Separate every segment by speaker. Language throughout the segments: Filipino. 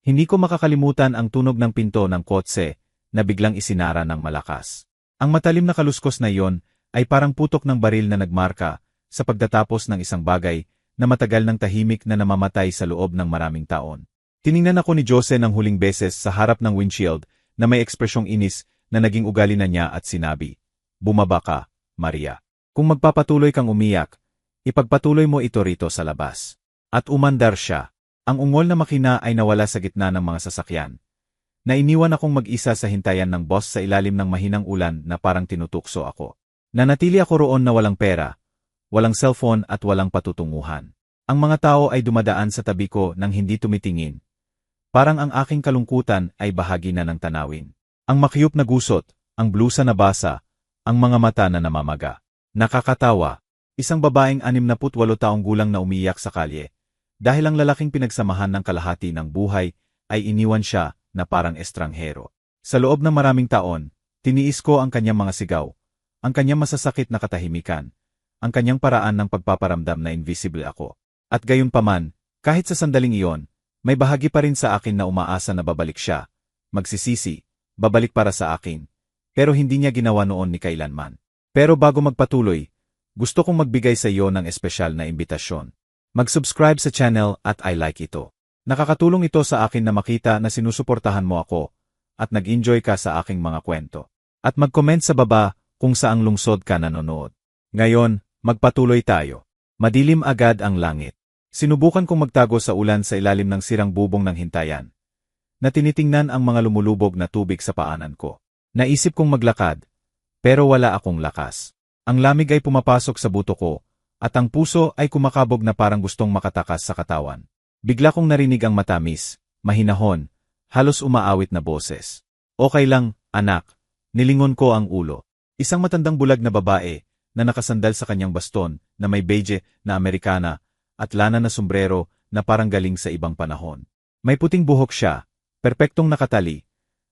Speaker 1: Hindi ko makakalimutan ang tunog ng pinto ng kotse na biglang isinara ng malakas. Ang matalim na kaluskos na iyon ay parang putok ng baril na nagmarka sa pagtatapos ng isang bagay na matagal ng tahimik na namamatay sa loob ng maraming taon. Tiningnan ako ni Jose ng huling beses sa harap ng windshield na may ekspresyong inis na naging ugali na niya at sinabi, "Bumaba ka, Maria. Kung magpapatuloy kang umiyak, ipagpatuloy mo ito rito sa labas." At umandar siya. Ang ungol na makina ay nawala sa gitna ng mga sasakyan. Nainiwan akong mag-isa sa hintayan ng bus sa ilalim ng mahinang ulan na parang tinutukso ako. Nanatili ako roon na walang pera, walang cellphone at walang patutunguhan. Ang mga tao ay dumadaan sa tabi ko nang hindi tumitingin. Parang ang aking kalungkutan ay bahagi na ng tanawin. Ang makiyop na gusot, ang blusa na basa, ang mga mata na namamaga. Nakakatawa. Isang babaeng 68 taong gulang na umiyak sa kalye. Dahil ang lalaking pinagsamahan ng kalahati ng buhay ay iniwan siya na parang estranghero. Sa loob ng maraming taon, tiniis ko ang kanyang mga sigaw, ang kanyang masasakit na katahimikan, ang kanyang paraan ng pagpaparamdam na invisible ako. At gayunpaman, kahit sa sandaling iyon, may bahagi pa rin sa akin na umaasa na babalik siya, magsisisi, babalik para sa akin, pero hindi niya ginawa noon ni kailanman. Pero bago magpatuloy, gusto kong magbigay sa iyo ng espesyal na imbitasyon. Mag-subscribe sa channel at I like ito. Nakakatulong ito sa akin na makita na sinusuportahan mo ako at nag-enjoy ka sa aking mga kwento. At mag-comment sa baba kung saang lungsod ka nanonood. Ngayon, magpatuloy tayo. Madilim agad ang langit. Sinubukan kong magtago sa ulan sa ilalim ng sirang bubong ng hintayan, na tinitingnan ang mga lumulubog na tubig sa paanan ko. Naisip kong maglakad, pero wala akong lakas. Ang lamig ay pumapasok sa buto ko, at ang puso ay kumakabog na parang gustong makatakas sa katawan. Bigla kong narinig ang matamis, mahinahon, halos umaawit na boses. "Okay lang, anak." Nilingon ko ang ulo. Isang matandang bulag na babae, na nakasandal sa kanyang baston, na may beige na Amerikana, at lana na sombrero na parang galing sa ibang panahon. May puting buhok siya, perpektong nakatali,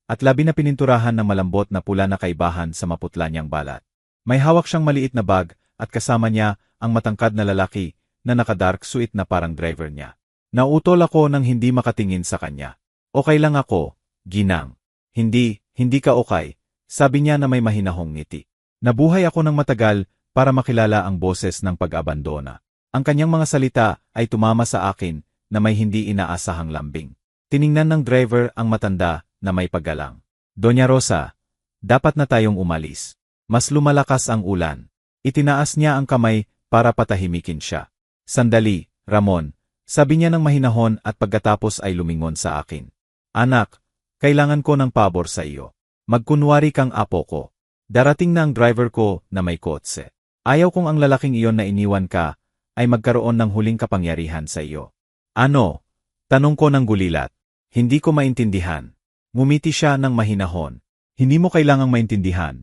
Speaker 1: at labi na pininturahan ng malambot na pula na kaibahan sa maputla niyang balat. May hawak siyang maliit na bag, at kasama niya ang matangkad na lalaki na naka-dark suit na parang driver niya. Nautol ako nang hindi makatingin sa kanya. "Okay lang ako, ginang." Hindi ka okay," sabi niya na may mahinahong ngiti. Nabuhay ako ng matagal para makilala ang boses ng pag-abandona. Ang kanyang mga salita ay tumama sa akin na may hindi inaasahang lambing. Tiningnan ng driver ang matanda na may paggalang. "Doña Rosa, dapat na tayong umalis. Mas lumalakas ang ulan." Itinaas niya ang kamay para patahimikin siya. "Sandali, Ramon," sabi niya ng mahinahon at pagkatapos ay lumingon sa akin. "Anak, kailangan ko ng pabor sa iyo. Magkunwari kang apo ko. Darating na ang driver ko na may kotse. Ayaw kong ang lalaking iyon na iniwan ka ay magkaroon ng huling kapangyarihan sa iyo." "Ano?" tanong ko ng gulilat. "Hindi ko maintindihan." Ngumiti siya ng mahinahon. "Hindi mo kailangang maintindihan.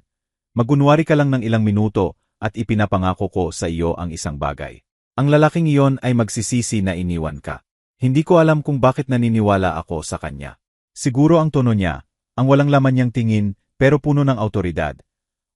Speaker 1: Magunwari ka lang ng ilang minuto at ipinapangako ko sa iyo ang isang bagay. Ang lalaking iyon ay magsisisi na iniwan ka." Hindi ko alam kung bakit naniniwala ako sa kanya. Siguro ang tono niya, ang walang laman niyang tingin pero puno ng awtoridad,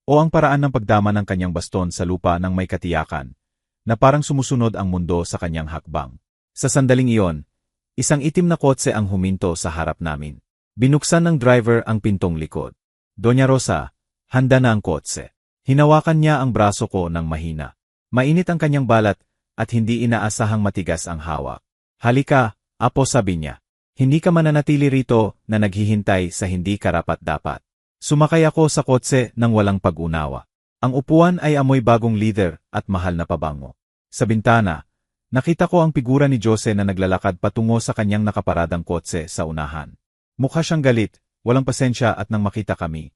Speaker 1: o ang paraan ng pagdama ng kanyang baston sa lupa ng may katiyakan, na parang sumusunod ang mundo sa kanyang hakbang. Sa sandaling iyon, isang itim na kotse ang huminto sa harap namin. Binuksan ng driver ang pintong likod. "Doña Rosa, handa na ang kotse." Hinawakan niya ang braso ko ng mahina. Mainit ang kanyang balat at hindi inaasahang matigas ang hawak. "Halika, apo," sabi niya. "Hindi ka mananatili rito na naghihintay sa hindi karapat-dapat." Sumakay ako sa kotse nang walang pag-unawa. Ang upuan ay amoy bagong leather at mahal na pabango. Sa bintana, nakita ko ang figura ni Jose na naglalakad patungo sa kanyang nakaparadang kotse sa unahan. Mukha siyang galit, walang pasensya at nang makita kami.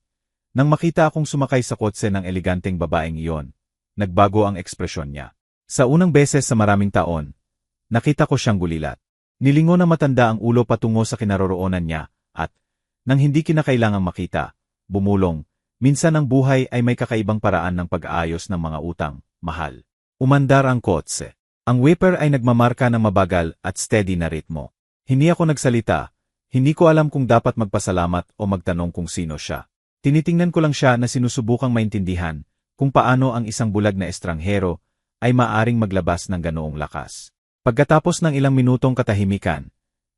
Speaker 1: Nang makita akong sumakay sa kotse ng eleganteng babaeng iyon, nagbago ang ekspresyon niya. Sa unang beses sa maraming taon, nakita ko siyang gulilat. Nilingon na matanda ang ulo patungo sa kinaroroonan niya at, nang hindi kinakailangang makita, bumulong. Minsan ang buhay ay may kakaibang paraan ng pag-aayos ng mga utang, mahal. Umandar ang kotse. Ang whipper ay nagmamarka ng mabagal at steady na ritmo. Hindi ako nagsalita. Hindi ko alam kung dapat magpasalamat o magtanong kung sino siya. Tinitingnan ko lang siya na sinusubukang maintindihan kung paano ang isang bulag na estranghero ay maaring maglabas ng ganoong lakas. Pagkatapos ng ilang minutong katahimikan,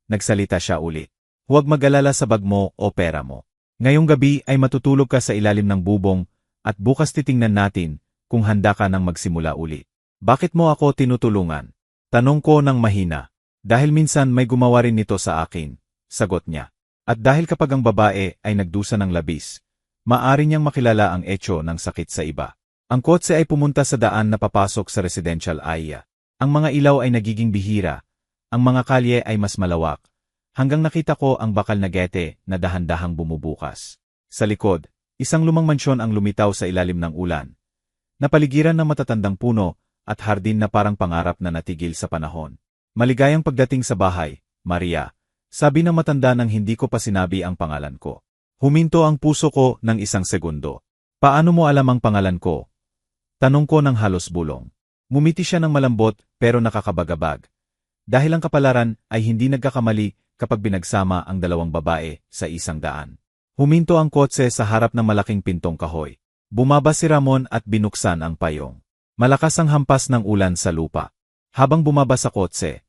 Speaker 1: nagsalita siya ulit. Huwag mag-alala sa bag mo o pera mo. Ngayong gabi ay matutulog ka sa ilalim ng bubong at bukas titingnan natin kung handa ka nang magsimula ulit. Bakit mo ako tinutulungan? Tanong ko ng mahina. Dahil minsan may gumawa rin nito sa akin, sagot niya. At dahil kapag ang babae ay nagdusa ng labis, maaari niyang makilala ang etyo ng sakit sa iba. Ang kotse ay pumunta sa daan na papasok sa residential area. Ang mga ilaw ay nagiging bihira, ang mga kalye ay mas malawak, hanggang nakita ko ang bakal na gete na dahan-dahang bumubukas. Sa likod, isang lumang mansyon ang lumitaw sa ilalim ng ulan. Napaligiran ng matatandang puno at hardin na parang pangarap na natigil sa panahon. Maligayang pagdating sa bahay, Maria. Sabi ng matanda nang hindi ko pa sinabi ang pangalan ko. Huminto ang puso ko ng isang segundo. Paano mo alam ang pangalan ko? Tanong ko ng halos bulong. Ngumiti siya ng malambot pero nakakabagabag. Dahil ang kapalaran ay hindi nagkakamali kapag binagsama ang dalawang babae sa isang daan. Huminto ang kotse sa harap ng malaking pintong kahoy. Bumaba si Ramon at binuksan ang payong. Malakas ang hampas ng ulan sa lupa. Habang bumaba sa kotse,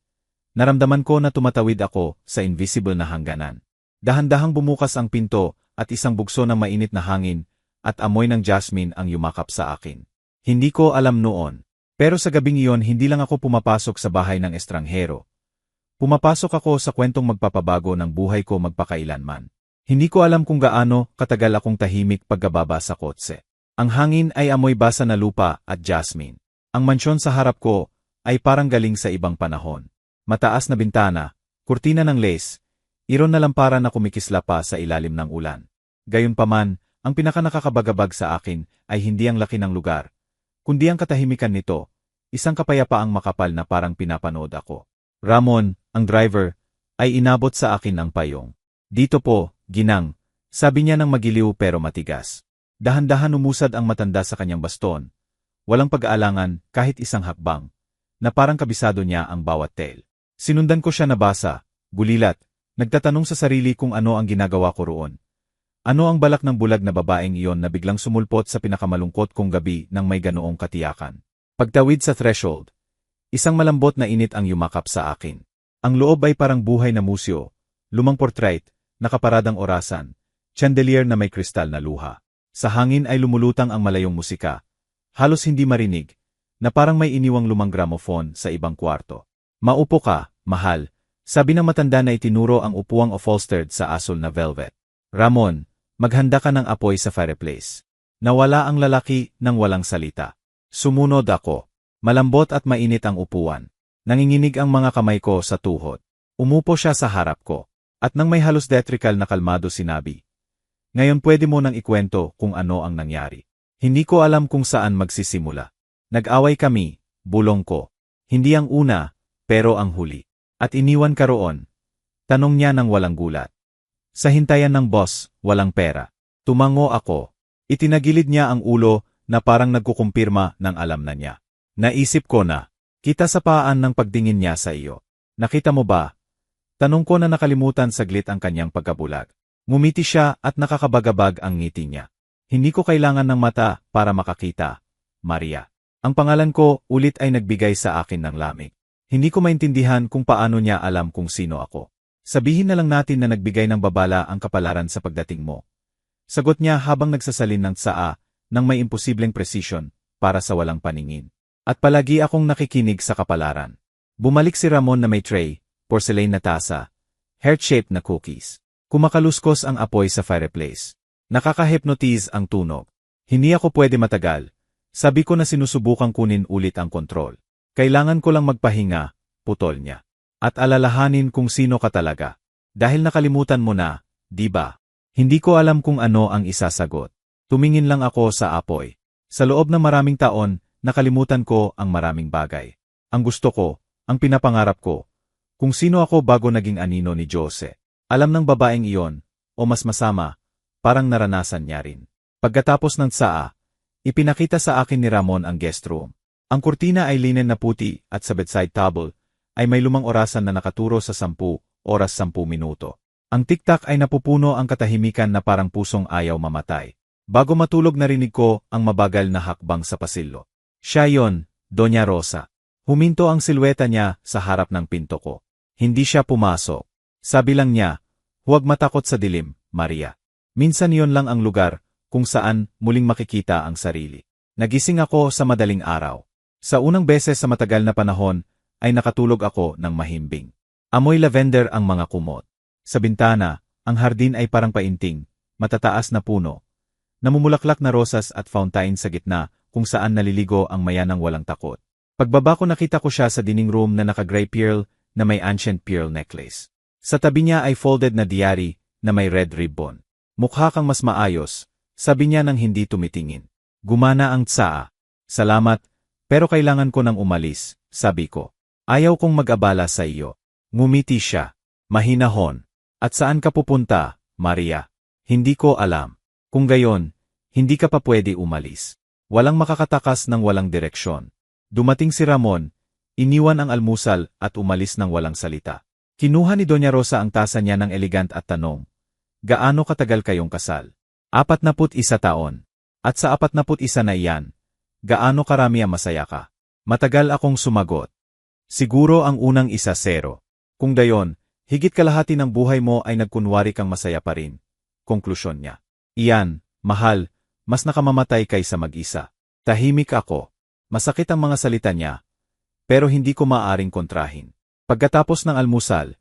Speaker 1: naramdaman ko na tumatawid ako sa invisible na hangganan. Dahan-dahang bumukas ang pinto at isang bugso ng mainit na hangin at amoy ng jasmine ang yumakap sa akin. Hindi ko alam noon. Pero sa gabing iyon hindi lang ako pumapasok sa bahay ng estranghero. Pumapasok ako sa kwentong magpapabago ng buhay ko magpakailanman. Hindi ko alam kung gaano katagal akong tahimik pagkababa sa kotse. Ang hangin ay amoy basa na lupa at jasmine. Ang mansyon sa harap ko ay parang galing sa ibang panahon. Mataas na bintana, kurtina ng lace, iron na lampara na kumikisla pa sa ilalim ng ulan. Gayunpaman, ang pinakanakakabagabag sa akin ay hindi ang laki ng lugar, kundi ang katahimikan nito, isang kapayapaang makapal na parang pinapanood ako. Ramon, ang driver, ay inabot sa akin ang payong. Dito po, ginang, sabi niya ng magiliw pero matigas. Dahan-dahan umusad ang matanda sa kanyang baston. Walang pag-aalangan kahit isang hakbang, na parang kabisado niya ang bawat tel. Sinundan ko siya na basa, gulilat, nagtatanong sa sarili kung ano ang ginagawa ko roon. Ano ang balak ng bulag na babaeng iyon na biglang sumulpot sa pinakamalungkot kong gabi ng may ganoong katiyakan. Pagtawid sa threshold, isang malambot na init ang yumakap sa akin. Ang loob ay parang buhay na museo, lumang portrait, nakaparadang orasan, chandelier na may kristal na luha. Sa hangin ay lumulutang ang malayong musika, halos hindi marinig, na parang may iniwang lumang gramophone sa ibang kwarto. Maupo ka, mahal, sabi ng matanda na itinuro ang upuang upholstered sa asul na velvet. Ramon, maghanda ka ng apoy sa fireplace. Nawala ang lalaki nang walang salita. Sumunod ako. Malambot at mainit ang upuan. Nanginginig ang mga kamay ko sa tuhod. Umupo siya sa harap ko. At nang may halos theatrical na kalmado sinabi, ngayon pwede mo nang ikwento kung ano ang nangyari. Hindi ko alam kung saan magsisimula. Nag-away kami, bulong ko. Hindi ang una, pero ang huli. At iniwan ka roon. Tanong niya nang walang gulat. Sa hintayan ng boss, walang pera. Tumango ako. Itinagilid niya ang ulo na parang nagkukumpirma ng alam na niya. Naisip ko na, kita sa paan ng pagdingin niya sa iyo. Nakita mo ba? Tanong ko na nakalimutan saglit ang kanyang pagkabulag. Ngumiti siya at nakakabagabag ang ngiti niya. Hindi ko kailangan ng mata para makakita, Maria. Ang pangalan ko ulit ay nagbigay sa akin ng lamig. Hindi ko maintindihan kung paano niya alam kung sino ako. Sabihin na lang natin na nagbigay ng babala ang kapalaran sa pagdating mo. Sagot niya habang nagsasalin ng tsaa ng may imposibleng precision para sa walang paningin. At palagi akong nakikinig sa kapalaran. Bumalik si Ramon na may tray, porcelain na tasa, heart-shaped na cookies. Kumakaluskos ang apoy sa fireplace. Nakaka-hypnotize ang tunog. Hindi ako pwede matagal. Sabi ko na sinusubukang kunin ulit ang kontrol. Kailangan ko lang magpahinga, putol niya. At alalahanin kung sino ka talaga. Dahil nakalimutan mo na, di ba? Hindi ko alam kung ano ang isasagot. Tumingin lang ako sa apoy. Sa loob ng maraming taon, nakalimutan ko ang maraming bagay. Ang gusto ko, ang pinapangarap ko. Kung sino ako bago naging anino ni Jose. Alam ng babaeng iyon, o mas masama, parang naranasan niya rin. Pagkatapos ng tsaa, ipinakita sa akin ni Ramon ang guest room. Ang kurtina ay linen na puti at sa bedside table ay may lumang orasan na nakaturo sa 10 oras 10 minuto. Ang tiktak ay napupuno ang katahimikan na parang pusong ayaw mamatay. Bago matulog narinig ko ang mabagal na hakbang sa pasilyo. Siya yon, Doña Rosa. Huminto ang silweta niya sa harap ng pinto ko. Hindi siya pumasok. Sabi lang niya, Huwag matakot sa dilim, Maria. Minsan iyon lang ang lugar kung saan muling makikita ang sarili. Nagising ako sa madaling araw. Sa unang beses sa matagal na panahon ay nakatulog ako ng mahimbing. Amoy lavender ang mga kumot. Sa bintana, ang hardin ay parang painting, matataas na puno. Namumulaklak na rosas at fountain sa gitna kung saan naliligo ang mayanang walang takot. Pagbaba ko nakita ko siya sa dining room na naka-gray pearl na may ancient pearl necklace. Sa tabi niya ay folded na diary na may red ribbon. Mukha kang mas maayos, sabi niya nang hindi tumitingin. Gumana ang tsaa. Salamat, pero kailangan ko nang umalis, sabi ko. Ayaw kong mag-abala sa iyo. Ngumiti siya. Mahinahon. At saan ka pupunta, Maria? Hindi ko alam. Kung gayon, hindi ka pa pwede umalis. Walang makakatakas ng walang direksyon. Dumating si Ramon, iniwan ang almusal at umalis ng walang salita. Kinuha ni Doña Rosa ang tasa niya ng elegant at tanong, gaano katagal kayong kasal? 41 taon. At sa 41 na iyan, gaano karami ang masaya ka? Matagal akong sumagot. Siguro ang unang 1-0. Kung gayon, higit kalahati ng buhay mo ay nagkunwari kang masaya pa rin. Konklusyon niya. Iyan, mahal, mas nakamamatay kaysa mag-isa. Tahimik ako. Masakit ang mga salita niya, pero hindi ko maaaring kontrahin. Pagkatapos ng almusal,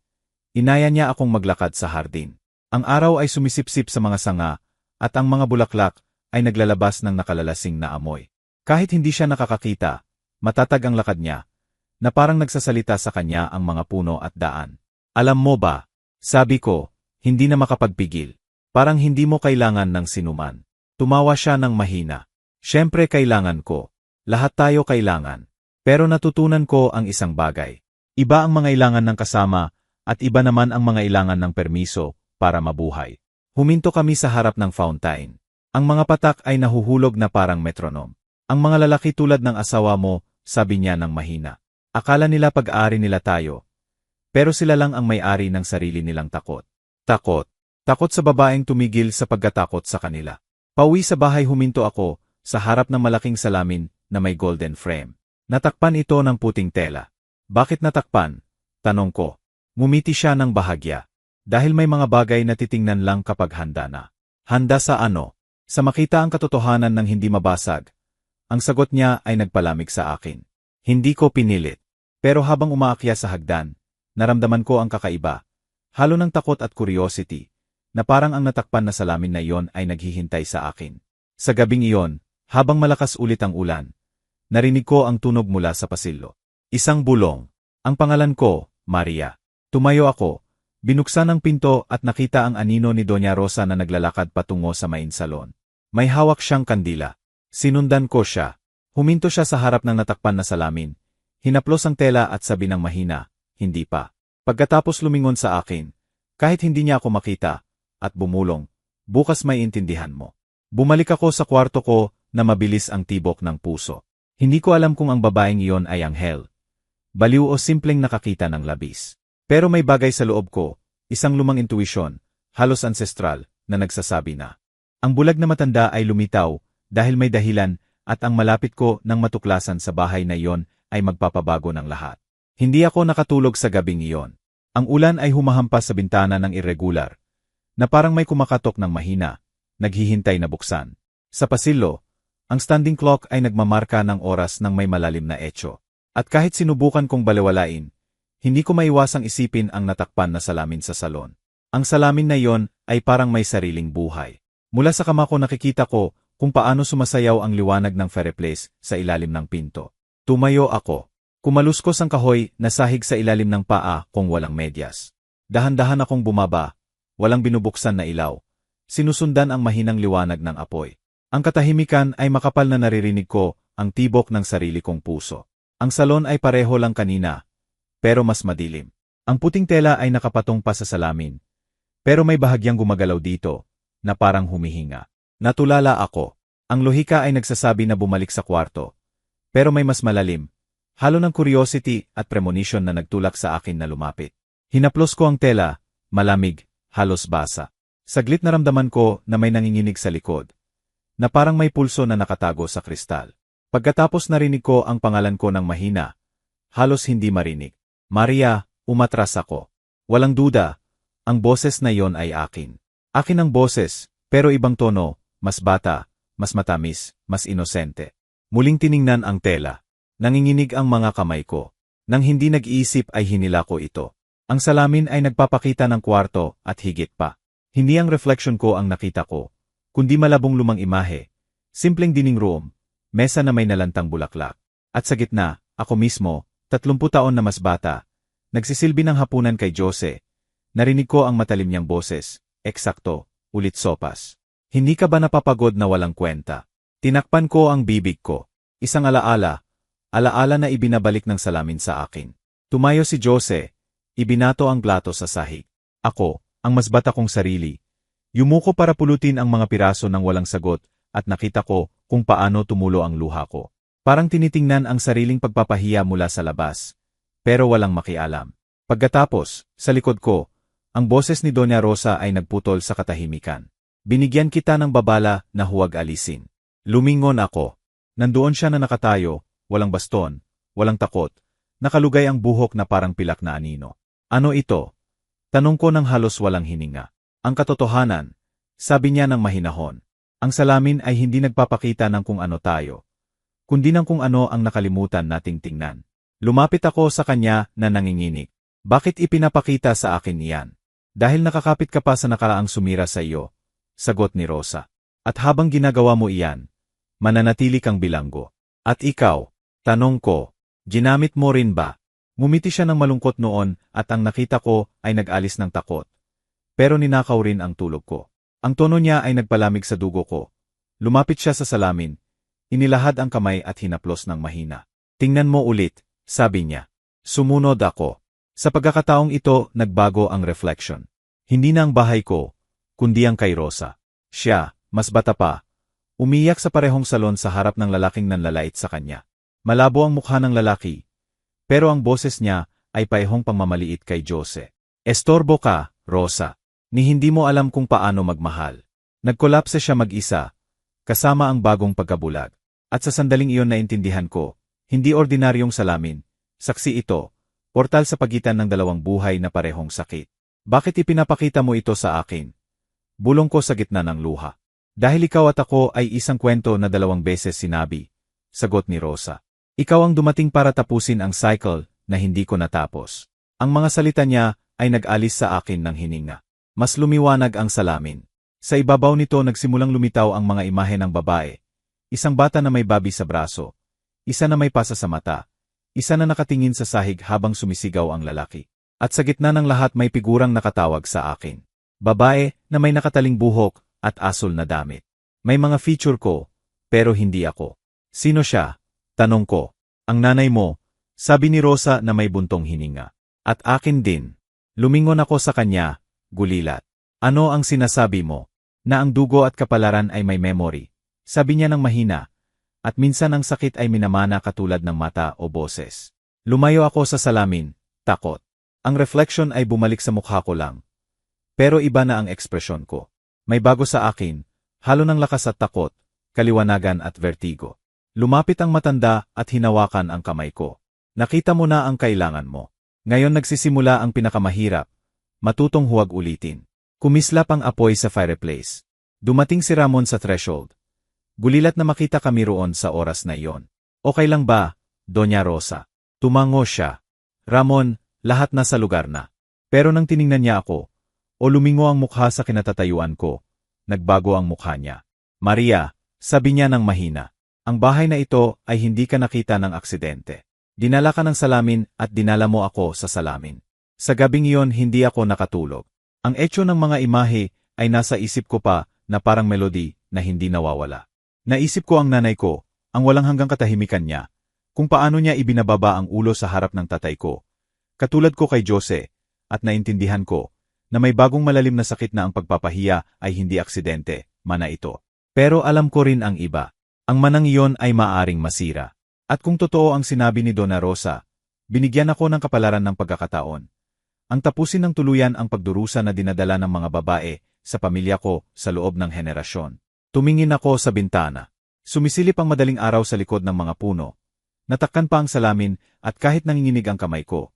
Speaker 1: inaya niya akong maglakad sa hardin. Ang araw ay sumisipsip sa mga sanga, at ang mga bulaklak ay naglalabas ng nakalalasing na amoy. Kahit hindi siya nakakakita, matatag ang lakad niya, na parang nagsasalita sa kanya ang mga puno at daan. Alam mo ba, sabi ko, hindi na makapagpigil. Parang hindi mo kailangan ng sinuman. Tumawa siya ng mahina. Siyempre kailangan ko. Lahat tayo kailangan. Pero natutunan ko ang isang bagay. Iba ang mga ilangan ng kasama, at iba naman ang mga ilangan ng permiso para mabuhay. Huminto kami sa harap ng fountain. Ang mga patak ay nahuhulog na parang metronom. Ang mga lalaki tulad ng asawa mo, sabi niya ng mahina. Akala nila pag-aari nila tayo. Pero sila lang ang may-ari ng sarili nilang takot. Takot. Takot sa babaeng tumigil sa pagkatakot sa kanila. Pauwi sa bahay huminto ako, sa harap ng malaking salamin na may golden frame. Natakpan ito ng puting tela. Bakit natakpan? Tanong ko. Ngumiti siya ng bahagya. Dahil may mga bagay na titingnan lang kapag handa na. Handa sa ano? Sa makita ang katotohanan ng hindi mabasag. Ang sagot niya ay nagpalamig sa akin. Hindi ko pinilit. Pero habang umaakyat sa hagdan, naramdaman ko ang kakaiba. Halo ng takot at curiosity, na parang ang natakpan na salamin na iyon ay naghihintay sa akin. Sa gabing iyon, habang malakas ulit ang ulan, narinig ko ang tunog mula sa pasilyo. Isang bulong. Ang pangalan ko, Maria. Tumayo ako, binuksan ang pinto at nakita ang anino ni Doña Rosa na naglalakad patungo sa main salon. May hawak siyang kandila. Sinundan ko siya. Huminto siya sa harap ng natakpan na salamin. Hinaplos ang tela at sabi ng mahina, hindi pa. Pagkatapos lumingon sa akin, kahit hindi niya ako makita, at bumulong, bukas may intindihan mo. Bumalik ako sa kwarto ko na mabilis ang tibok ng puso. Hindi ko alam kung ang babaeng iyon ay anghel, baliw o simpleng nakakita ng labis. Pero may bagay sa loob ko, isang lumang intuisyon, halos ancestral, na nagsasabi na. Ang bulag na matanda ay lumitaw, dahil may dahilan, at ang malapit ko nang matuklasan sa bahay na iyon ay magpapabago ng lahat. Hindi ako nakatulog sa gabing iyon. Ang ulan ay humahampas sa bintana ng irregular, na parang may kumakatok ng mahina, naghihintay na buksan. Sa pasilyo, ang standing clock ay nagmamarka ng oras ng may malalim na etyo. At kahit sinubukan kong balewalain, hindi ko maiwasang isipin ang natakpan na salamin sa salon. Ang salamin na iyon ay parang may sariling buhay. Mula sa kama ko nakikita ko kung paano sumasayaw ang liwanag ng fireplace sa ilalim ng pinto. Tumayo ako. Kumaluskos ang kahoy na sahig sa ilalim ng paa kung walang medyas. Dahan-dahan akong bumaba, walang binubuksan na ilaw. Sinusundan ang mahinang liwanag ng apoy. Ang katahimikan ay makapal na naririnig ko ang tibok ng sarili kong puso. Ang salon ay pareho lang kanina, pero mas madilim. Ang puting tela ay nakapatong pa sa salamin, pero may bahagyang gumagalaw dito, na parang humihinga. Natulala ako. Ang lohika ay nagsasabi na bumalik sa kwarto, pero may mas malalim, halo ng curiosity at premonition na nagtulak sa akin na lumapit. Hinaplos ko ang tela, malamig, halos basa. Saglit naramdaman ko na may nanginginig sa likod, na parang may pulso na nakatago sa kristal. Pagkatapos narinig ko ang pangalan ko ng mahina, halos hindi marinig. Maria, umatras ako. Walang duda, Ang boses na yon ay akin. Akin ang boses, pero ibang tono, mas bata, mas matamis, mas inosente. Muling tiningnan ang tela. Nanginginig ang mga kamay ko. Nang hindi nag-iisip ay hinila ko ito. Ang salamin ay nagpapakita ng kwarto at higit pa. Hindi ang reflection ko ang nakita ko, kundi malabong lumang imahe. Simpleng dining room, mesa na may nalantang bulaklak. At sa gitna, ako mismo, 30 taon na mas bata, nagsisilbi ng hapunan kay Jose. Narinig ko ang matalim niyang boses, eksakto, ulit sopas. Hindi ka ba napapagod na walang kwenta? Tinakpan ko ang bibig ko. Isang alaala na ibinabalik ng salamin sa akin. Tumayo si Jose, ibinato ang plato sa sahig. Ako, ang mas bata kong sarili. Yumuko para pulutin ang mga piraso ng walang sagot at nakita ko kung paano tumulo ang luha ko. Parang tinitingnan ang sariling pagpapahiya mula sa labas. Pero walang makialam. Pagkatapos, sa likod ko, ang boses ni Doña Rosa ay nagputol sa katahimikan. Binigyan kita ng babala na huwag alisin. Lumingon ako. Nandoon siya na nakatayo, walang baston, walang takot. Nakalugay ang buhok na parang pilak na anino. Ano ito? Tanong ko ng halos walang hininga. Ang katotohanan, sabi niya ng mahinahon. Ang salamin ay hindi nagpapakita ng kung ano tayo, kundi ng kung ano ang nakalimutan nating tingnan. Lumapit ako sa kanya na nanginginig. Bakit ipinapakita sa akin iyan? Dahil nakakapit ka pa sa nakaraang sumira sa iyo, sagot ni Rosa. At habang ginagawa mo iyan, mananatili kang bilanggo. At ikaw, tanong ko, ginamit mo rin ba? Ngumiti siya ng malungkot noon at ang nakita ko ay nag-alis ng takot. Pero ninakaw rin ang tulog ko. Ang tono niya ay nagpalamig sa dugo ko. Lumapit siya sa salamin, inilahad ang kamay at hinaplos ng mahina. Tingnan mo ulit, sabi niya. Sumunod ako. Sa pagkakataong ito, nagbago ang reflection. Hindi na ang bahay ko, kundi ang kay Rosa. Siya, mas bata pa, umiyak sa parehong salon sa harap ng lalaking nanlalait sa kanya. Malabo ang mukha ng lalaki, pero ang boses niya ay parehong pangmamaliit kay Jose. Estorbo ka, Rosa. Ni hindi mo alam kung paano magmahal. Nagkolapse siya mag-isa, kasama ang bagong pagkabulag. At sa sandaling iyon naintindihan ko, hindi ordinaryong salamin, saksi ito, portal sa pagitan ng dalawang buhay na parehong sakit. Bakit ipinapakita mo ito sa akin? Bulong ko sa gitna ng luha. Dahil ikaw at ako ay isang kwento na 2 beses sinabi, sagot ni Rosa. Ikaw ang dumating para tapusin ang cycle na hindi ko natapos. Ang mga salita niya ay nag-alis sa akin ng hininga. Mas lumiwanag ang salamin. Sa ibabaw nito nagsimulang lumitaw ang mga imahe ng babae. Isang bata na may babi sa braso. Isa na may pasa sa mata. Isa na nakatingin sa sahig habang sumisigaw ang lalaki. At sa gitna ng lahat may figurang nakatawag sa akin. Babae na may nakataling buhok at asul na damit. May mga feature ko, pero hindi ako. Sino siya? Tanong ko. Ang nanay mo, sabi ni Rosa na may buntong hininga. At akin din. Lumingon ako sa kanya. Gulilat. Ano ang sinasabi mo? Na ang dugo at kapalaran ay may memory. Sabi niya ng mahina. At minsan ang sakit ay minamana katulad ng mata o boses. Lumayo ako sa salamin, takot. Ang reflection ay bumalik sa mukha ko lang. Pero iba na ang ekspresyon ko. May bago sa akin, halo ng lakas at takot, kaliwanagan at vertigo. Lumapit ang matanda at hinawakan ang kamay ko. Nakita mo na ang kailangan mo. Ngayon nagsisimula ang pinakamahirap. Matutong huwag ulitin. Kumislap ang apoy sa fireplace. Dumating si Ramon sa threshold. Gulilat na makita kami roon sa oras na iyon. Okay lang ba, Doña Rosa? Tumango siya. Ramon, lahat na sa lugar na. Pero nang tiningnan niya ako, o lumingo ang mukha sa kinatatayuan ko, nagbago ang mukha niya. Maria, sabi niya ng mahina, ang bahay na ito ay hindi ka nakita ng aksidente. Dinala ka ng salamin at dinala mo ako sa salamin. Sa gabing iyon hindi ako nakatulog. Ang etyo ng mga imahe ay nasa isip ko pa na parang melody na hindi nawawala. Naisip ko ang nanay ko, ang walang hanggang katahimikan niya, kung paano niya ibinababa ang ulo sa harap ng tatay ko. Katulad ko kay Jose, at naintindihan ko na may bagong malalim na sakit na ang pagpapahiya ay hindi aksidente, mana ito. Pero alam ko rin ang iba. Ang manang iyon ay maaring masira. At kung totoo ang sinabi ni Dona Rosa, binigyan ako ng kapalaran ng pagkakataon. Ang tapusin ng tuluyan ang pagdurusa na dinadala ng mga babae sa pamilya ko sa loob ng henerasyon. Tumingin ako sa bintana. Sumisilip ang madaling araw sa likod ng mga puno. Natakpan pa ang salamin at kahit nanginginig ang kamay ko.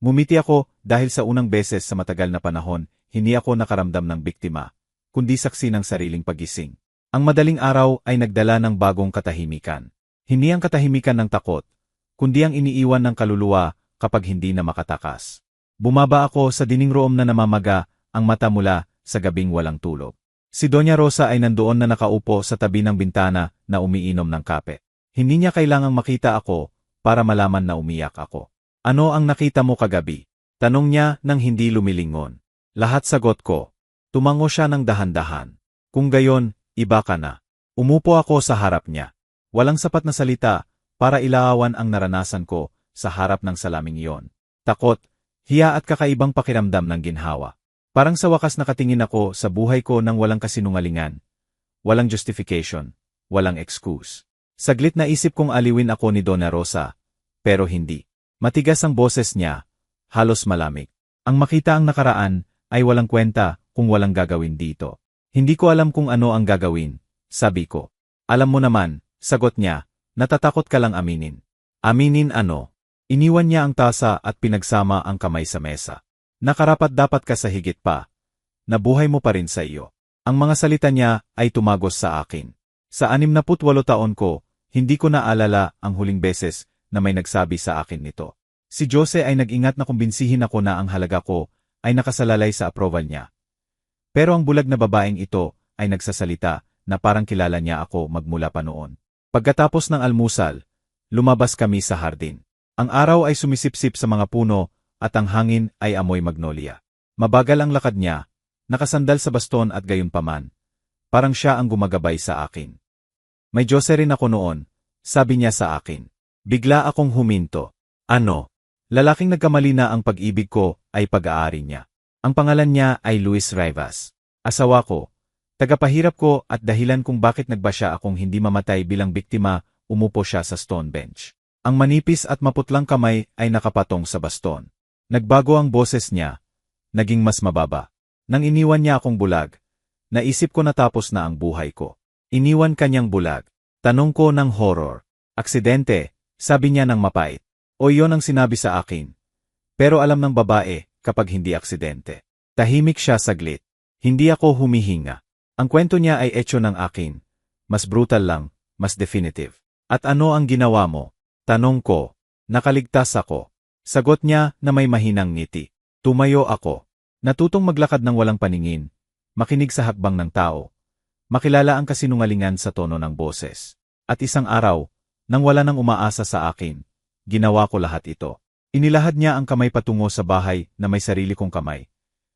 Speaker 1: Ngumiti ako dahil sa unang beses sa matagal na panahon, hindi ako nakaramdam ng biktima, kundi saksi ng sariling pagising. Ang madaling araw ay nagdala ng bagong katahimikan. Hindi ang katahimikan ng takot, kundi ang iniiwan ng kaluluwa kapag hindi na makatakas. Bumaba ako sa diningroom na namamaga ang mata mula sa gabing walang tulog. Si Doña Rosa ay nandoon na nakaupo sa tabi ng bintana na umiinom ng kape. Hindi niya kailangang makita ako para malaman na umiyak ako. Ano ang nakita mo kagabi? Tanong niya nang hindi lumilingon. Lahat sagot ko. Tumango siya ng dahan-dahan. Kung gayon, iba ka na. Umupo ako sa harap niya. Walang sapat na salita para ilaawan ang naranasan ko sa harap ng salaming iyon. Takot, hiya at kakaibang pakiramdam ng ginhawa. Parang sa wakas nakatingin ako sa buhay ko ng walang kasinungalingan. Walang justification. Walang excuse. Saglit na isip kong aliwin ako ni Dona Rosa. Pero hindi. Matigas ang boses niya. Halos malamig. Ang makita ang nakaraan ay walang kwenta kung walang gagawin dito. Hindi ko alam kung ano ang gagawin, sabi ko. Alam mo naman, sagot niya, natatakot ka lang aminin. Aminin ano? Iniwan niya ang tasa at pinagsama ang kamay sa mesa. Nakarapat dapat ka sa higit pa. Nabuhay mo pa rin sa iyo. Ang mga salita niya ay tumagos sa akin. Sa 68 taon ko, hindi ko naalala ang huling beses na may nagsabi sa akin nito. Si Jose ay nag-ingat na kumbinsihin ako na ang halaga ko ay nakasalalay sa approval niya. Pero ang bulag na babaeng ito ay nagsasalita na parang kilala niya ako magmula pa noon. Pagkatapos ng almusal, lumabas kami sa hardin. Ang araw ay sumisipsip sa mga puno at ang hangin ay amoy magnolia. Mabagal ang lakad niya, nakasandal sa baston at gayunpaman. Parang siya ang gumagabay sa akin. May Jose rin ako noon, sabi niya sa akin. Bigla akong huminto. Ano? Lalaking nagkamali na ang pag-ibig ko ay pag-aari niya. Ang pangalan niya ay Luis Rivas. Asawa ko, tagapahirap ko at dahilan kung bakit nagbasya akong hindi mamatay bilang biktima, umupo siya sa stone bench. Ang manipis at maputlang kamay ay nakapatong sa baston. Nagbago ang boses niya. Naging mas mababa. Nang iniwan niya akong bulag, naisip ko natapos na ang buhay ko. Iniwan kanyang bulag. Tanong ko ng horror. Aksidente, sabi niya ng mapait. O iyon ang sinabi sa akin. Pero alam ng babae kapag hindi aksidente. Tahimik siya saglit. Hindi ako humihinga. Ang kwento niya ay etyo ng akin. Mas brutal lang, mas definitive. At ano ang ginawa mo? Tanong ko. Nakaligtas ako. Sagot niya na may mahinang ngiti. Tumayo ako. Natutong maglakad ng walang paningin. Makinig sa hakbang ng tao. Makilala ang kasinungalingan sa tono ng boses. At isang araw, nang wala nang umaasa sa akin, ginawa ko lahat ito. Inilahad niya ang kamay patungo sa bahay na may sarili kong kamay.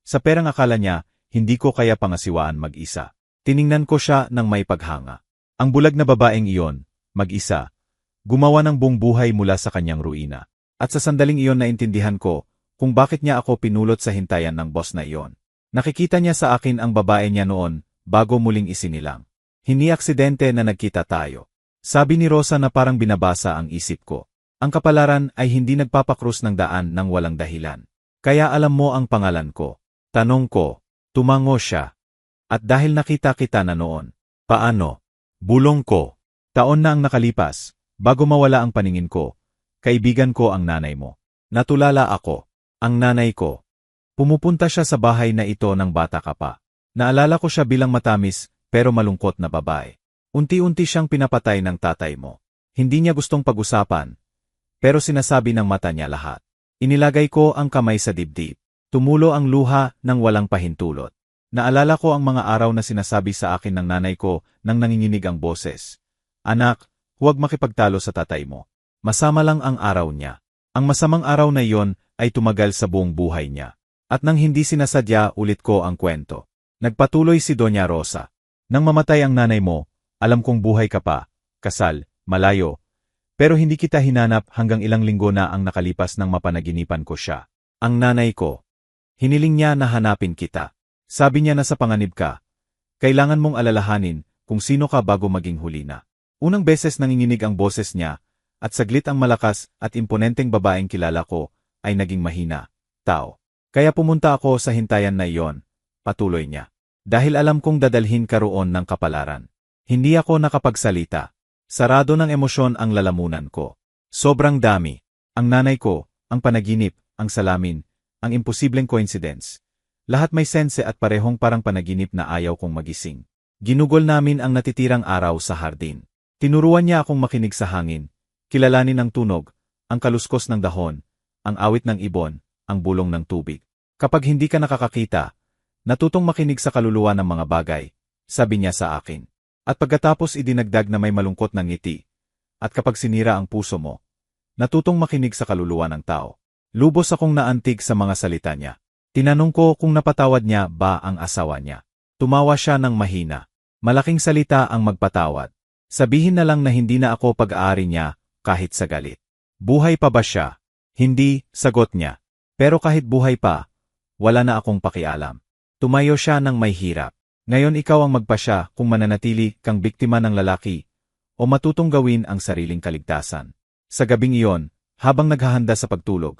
Speaker 1: Sa perang akala niya, hindi ko kaya pangasiwaan mag-isa. Tiningnan ko siya ng may paghanga. Ang bulag na babaeng iyon, mag-isa, gumawa ng buong buhay mula sa kanyang ruina. At sa sandaling iyon naintindihan ko kung bakit niya ako pinulot sa hintayan ng boss na iyon. Nakikita niya sa akin ang babae niya noon bago muling isinilang. Hindi aksidente na nagkita tayo. Sabi ni Rosa na parang binabasa ang isip ko. Ang kapalaran ay hindi nagpapakrus ng daan ng walang dahilan. Kaya alam mo ang pangalan ko. Tanong ko. Tumango siya. At dahil nakita kita na noon. Paano? Bulong ko. Taon na ang nakalipas. Bago mawala ang paningin ko. Kaibigan ko ang nanay mo. Natulala ako. Ang nanay ko. Pumupunta siya sa bahay na ito ng bata ka pa. Naalala ko siya bilang matamis pero malungkot na babae. Unti-unti siyang pinapatay ng tatay mo. Hindi niya gustong pag-usapan. Pero sinasabi ng mata niya lahat. Inilagay ko ang kamay sa dibdib. Tumulo ang luha ng walang pahintulot. Naalala ko ang mga araw na sinasabi sa akin ng nanay ko nang nanginginig ang boses. Anak, huwag makipagtalo sa tatay mo. Masama lang ang araw niya. Ang masamang araw na iyon ay tumagal sa buong buhay niya. At nang hindi sinasadya ulit ko ang kwento. Nagpatuloy si Doña Rosa. Nang mamatay ang nanay mo, alam kong buhay ka pa, kasal, malayo. Pero hindi kita hinanap hanggang ilang linggo na ang nakalipas nang mapanaginipan ko siya. Ang nanay ko. Hiniling niya na hanapin kita. Sabi niya na sa panganib ka. Kailangan mong alalahanin kung sino ka bago maging huli na. Unang beses nanginginig ang boses niya, at saglit ang malakas at imponenteng babaeng kilala ko ay naging mahina, tao. Kaya pumunta ako sa hintayan na iyon, patuloy niya. Dahil alam kong dadalhin ka roon ng kapalaran. Hindi ako nakapagsalita. Sarado ng emosyon ang lalamunan ko. Sobrang dami. Ang nanay ko, ang panaginip, ang salamin, ang imposibleng coincidence. Lahat may sense at parehong parang panaginip na ayaw kong magising. Ginugol namin ang natitirang araw sa hardin. Tinuruan niya akong makinig sa hangin, kilalanin ang tunog, ang kaluskos ng dahon, ang awit ng ibon, ang bulong ng tubig. Kapag hindi ka nakakakita, natutong makinig sa kaluluwa ng mga bagay, sabi niya sa akin. At pagkatapos idinagdag na may malungkot ng ngiti. At kapag sinira ang puso mo, natutong makinig sa kaluluwa ng tao. Lubos akong naantig sa mga salita niya. Tinanong ko kung napatawad niya ba ang asawa niya. Tumawa siya ng mahina. Malaking salita ang magpatawad. Sabihin na lang na hindi na ako pag-aari niya kahit sa galit. Buhay pa ba siya? Hindi, sagot niya. Pero kahit buhay pa, wala na akong pakialam. Tumayo siya ng may hirap. Ngayon ikaw ang magpasya kung mananatili kang biktima ng lalaki o matutong gawin ang sariling kaligtasan. Sa gabing iyon, habang naghahanda sa pagtulog,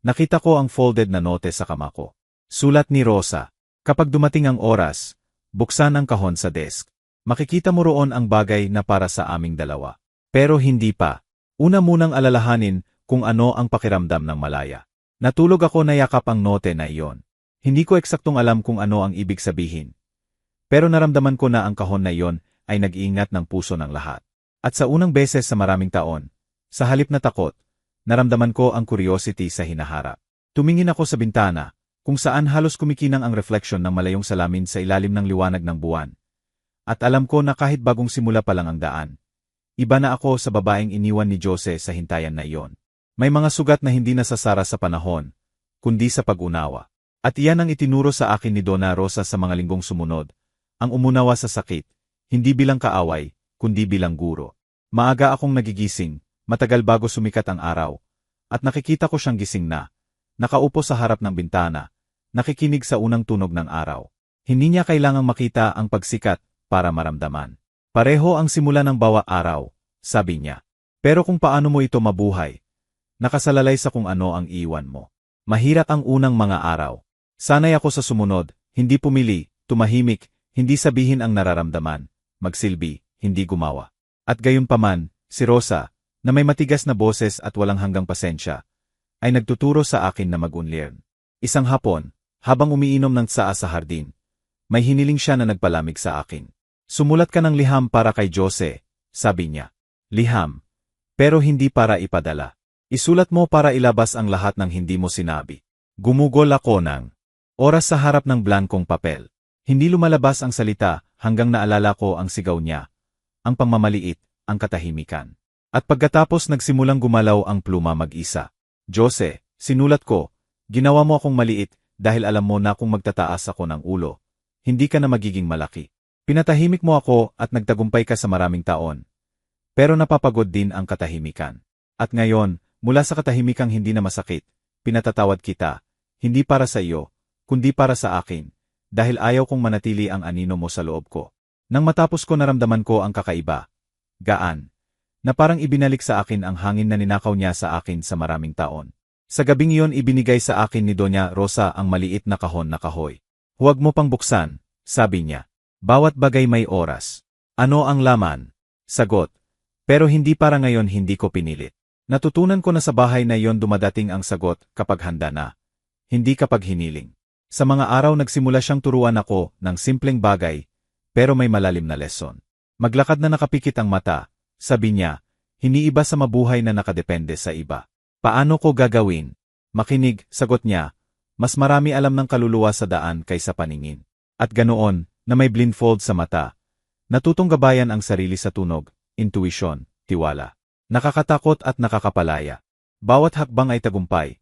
Speaker 1: nakita ko ang folded na note sa kama ko. Sulat ni Rosa. Kapag dumating ang oras, buksan ang kahon sa desk. Makikita mo roon ang bagay na para sa aming dalawa. Pero hindi pa. Una munang alalahanin kung ano ang pakiramdam ng malaya. Natulog ako na yakap ang note na iyon. Hindi ko eksaktong alam kung ano ang ibig sabihin. Pero naramdaman ko na ang kahon na iyon ay nag-iingat ng puso ng lahat. At sa unang beses sa maraming taon, sa halip na takot, naramdaman ko ang curiosity sa hinaharap. Tumingin ako sa bintana, kung saan halos kumikinang ang refleksyon ng malayong salamin sa ilalim ng liwanag ng buwan. At alam ko na kahit bagong simula pa lang ang daan, iba na ako sa babaeng iniwan ni Jose sa hintayan na iyon. May mga sugat na hindi nasasara sa panahon, kundi sa pag-unawa. At iyan ang itinuro sa akin ni Donna Rosa sa mga linggong sumunod, ang umunawa sa sakit, hindi bilang kaaway, kundi bilang guro. Maaga akong nagigising, matagal bago sumikat ang araw, at nakikita ko siyang gising na, nakaupo sa harap ng bintana, nakikinig sa unang tunog ng araw. Hindi niya kailangang makita ang pagsikat para maramdaman. Pareho ang simula ng bawat araw, sabi niya. Pero kung paano mo ito mabuhay, nakasalalay sa kung ano ang iwan mo. Mahirap ang unang mga araw. Sanay ako sa sumunod, hindi pumili, tumahimik, hindi sabihin ang nararamdaman, magsilbi, hindi gumawa. At gayunpaman, si Rosa, na may matigas na boses at walang hanggang pasensya, ay nagtuturo sa akin na mag-unlearn. Isang hapon, habang umiinom ng tsaa sa hardin, may hiniling siya na nagpalamig sa akin. Sumulat ka ng liham para kay Jose, sabi niya. Liham. Pero hindi para ipadala. Isulat mo para ilabas ang lahat ng hindi mo sinabi. Gumugol ako ng oras sa harap ng blankong papel. Hindi lumalabas ang salita hanggang naalala ko ang sigaw niya, ang pangmamaliit, ang katahimikan. At pagkatapos nagsimulang gumalaw ang pluma mag-isa. Jose, sinulat ko, ginawa mo akong maliit dahil alam mo na kung magtataas ako ng ulo, hindi ka na magiging malaki. Pinatahimik mo ako at nagtagumpay ka sa maraming taon. Pero napapagod din ang katahimikan. At ngayon, mula sa katahimikang hindi na masakit, pinatatawad kita, hindi para sa iyo, kundi para sa akin, dahil ayaw kong manatili ang anino mo sa loob ko. Nang matapos ko naramdaman ko ang kakaiba, gaan, na parang ibinalik sa akin ang hangin na ninakaw niya sa akin sa maraming taon. Sa gabing iyon ibinigay sa akin ni Doña Rosa ang maliit na kahon na kahoy. Huwag mo pang buksan, sabi niya. Bawat bagay may oras. Ano ang laman? Sagot. Pero hindi para ngayon hindi ko pinilit. Natutunan ko na sa bahay na iyon dumadating ang sagot kapag handa na. Hindi kapag hiniling. Sa mga araw nagsimula siyang turuan ako ng simpleng bagay, pero may malalim na lesson. Maglakad na nakapikit ang mata, sabi niya, hiniiba sa mabuhay na nakadepende sa iba. Paano ko gagawin? Makinig, sagot niya, mas marami alam ng kaluluwa sa daan kaysa paningin. At ganoon, na may blindfold sa mata. Natutong gabayan ang sarili sa tunog, intuition, tiwala. Nakakatakot at nakakapalaya. Bawat hakbang ay tagumpay.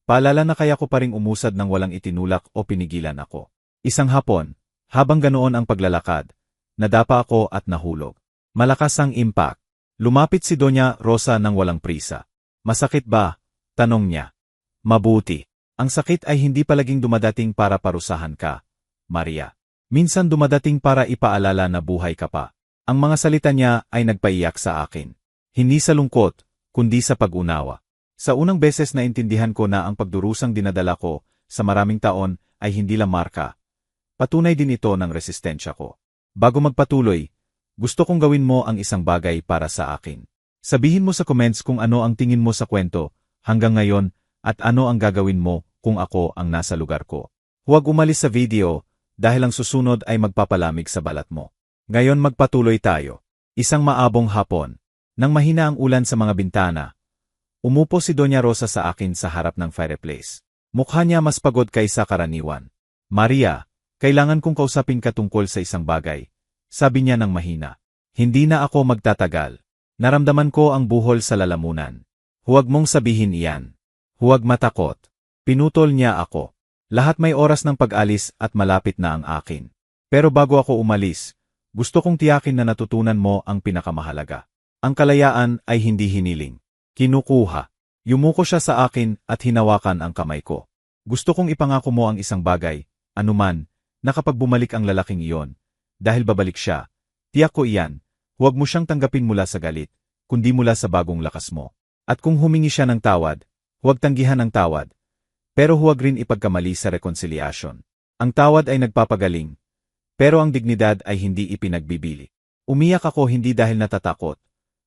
Speaker 1: Paalala na kaya ko pa ring umusad ng walang itinulak o pinigilan ako. Isang hapon, habang ganoon ang paglalakad, nadapa ako at nahulog. Malakas ang impact. Lumapit si Doña Rosa nang walang prisa. Masakit ba? Tanong niya. Mabuti. Ang sakit ay hindi palaging dumadating para parusahan ka, Maria. Minsan dumadating para ipaalala na buhay ka pa. Ang mga salita niya ay nagpaiyak sa akin. Hindi sa lungkot, kundi sa pag-unawa. Sa unang beses na intindihan ko na ang pagdurusang dinadala ko sa maraming taon ay hindi lang marka. Patunay din ito ng resistensya ko. Bago magpatuloy, gusto kong gawin mo ang isang bagay para sa akin. Sabihin mo sa comments kung ano ang tingin mo sa kwento hanggang ngayon at ano ang gagawin mo kung ako ang nasa lugar ko. Huwag umalis sa video, dahil ang susunod ay magpapalamig sa balat mo. Ngayon magpatuloy tayo. Isang maabong hapon. Nang mahina ang ulan sa mga bintana, umupo si Doña Rosa sa akin sa harap ng fireplace. Mukha niya mas pagod kaysa karaniwan. Maria, kailangan kong kausapin ka tungkol sa isang bagay, sabi niya ng mahina. Hindi na ako magtatagal. Naramdaman ko ang buhol sa lalamunan. Huwag mong sabihin iyan. Huwag matakot. Pinutol niya ako. Lahat may oras ng pag-alis at malapit na ang akin. Pero bago ako umalis, gusto kong tiyakin na natutunan mo ang pinakamahalaga. Ang kalayaan ay hindi hiniling. Kinukuha. Yumuko siya sa akin at hinawakan ang kamay ko. Gusto kong ipangako mo ang isang bagay, anuman, na kapag bumalik ang lalaking iyon, dahil babalik siya, tiyak ko iyan, huwag mo siyang tanggapin mula sa galit, kundi mula sa bagong lakas mo. At kung humingi siya ng tawad, huwag tanggihan ang tawad, pero huwag rin ipagkamali sa reconciliation. Ang tawad ay nagpapagaling, pero ang dignidad ay hindi ipinagbibili. Umiyak ako hindi dahil natatakot,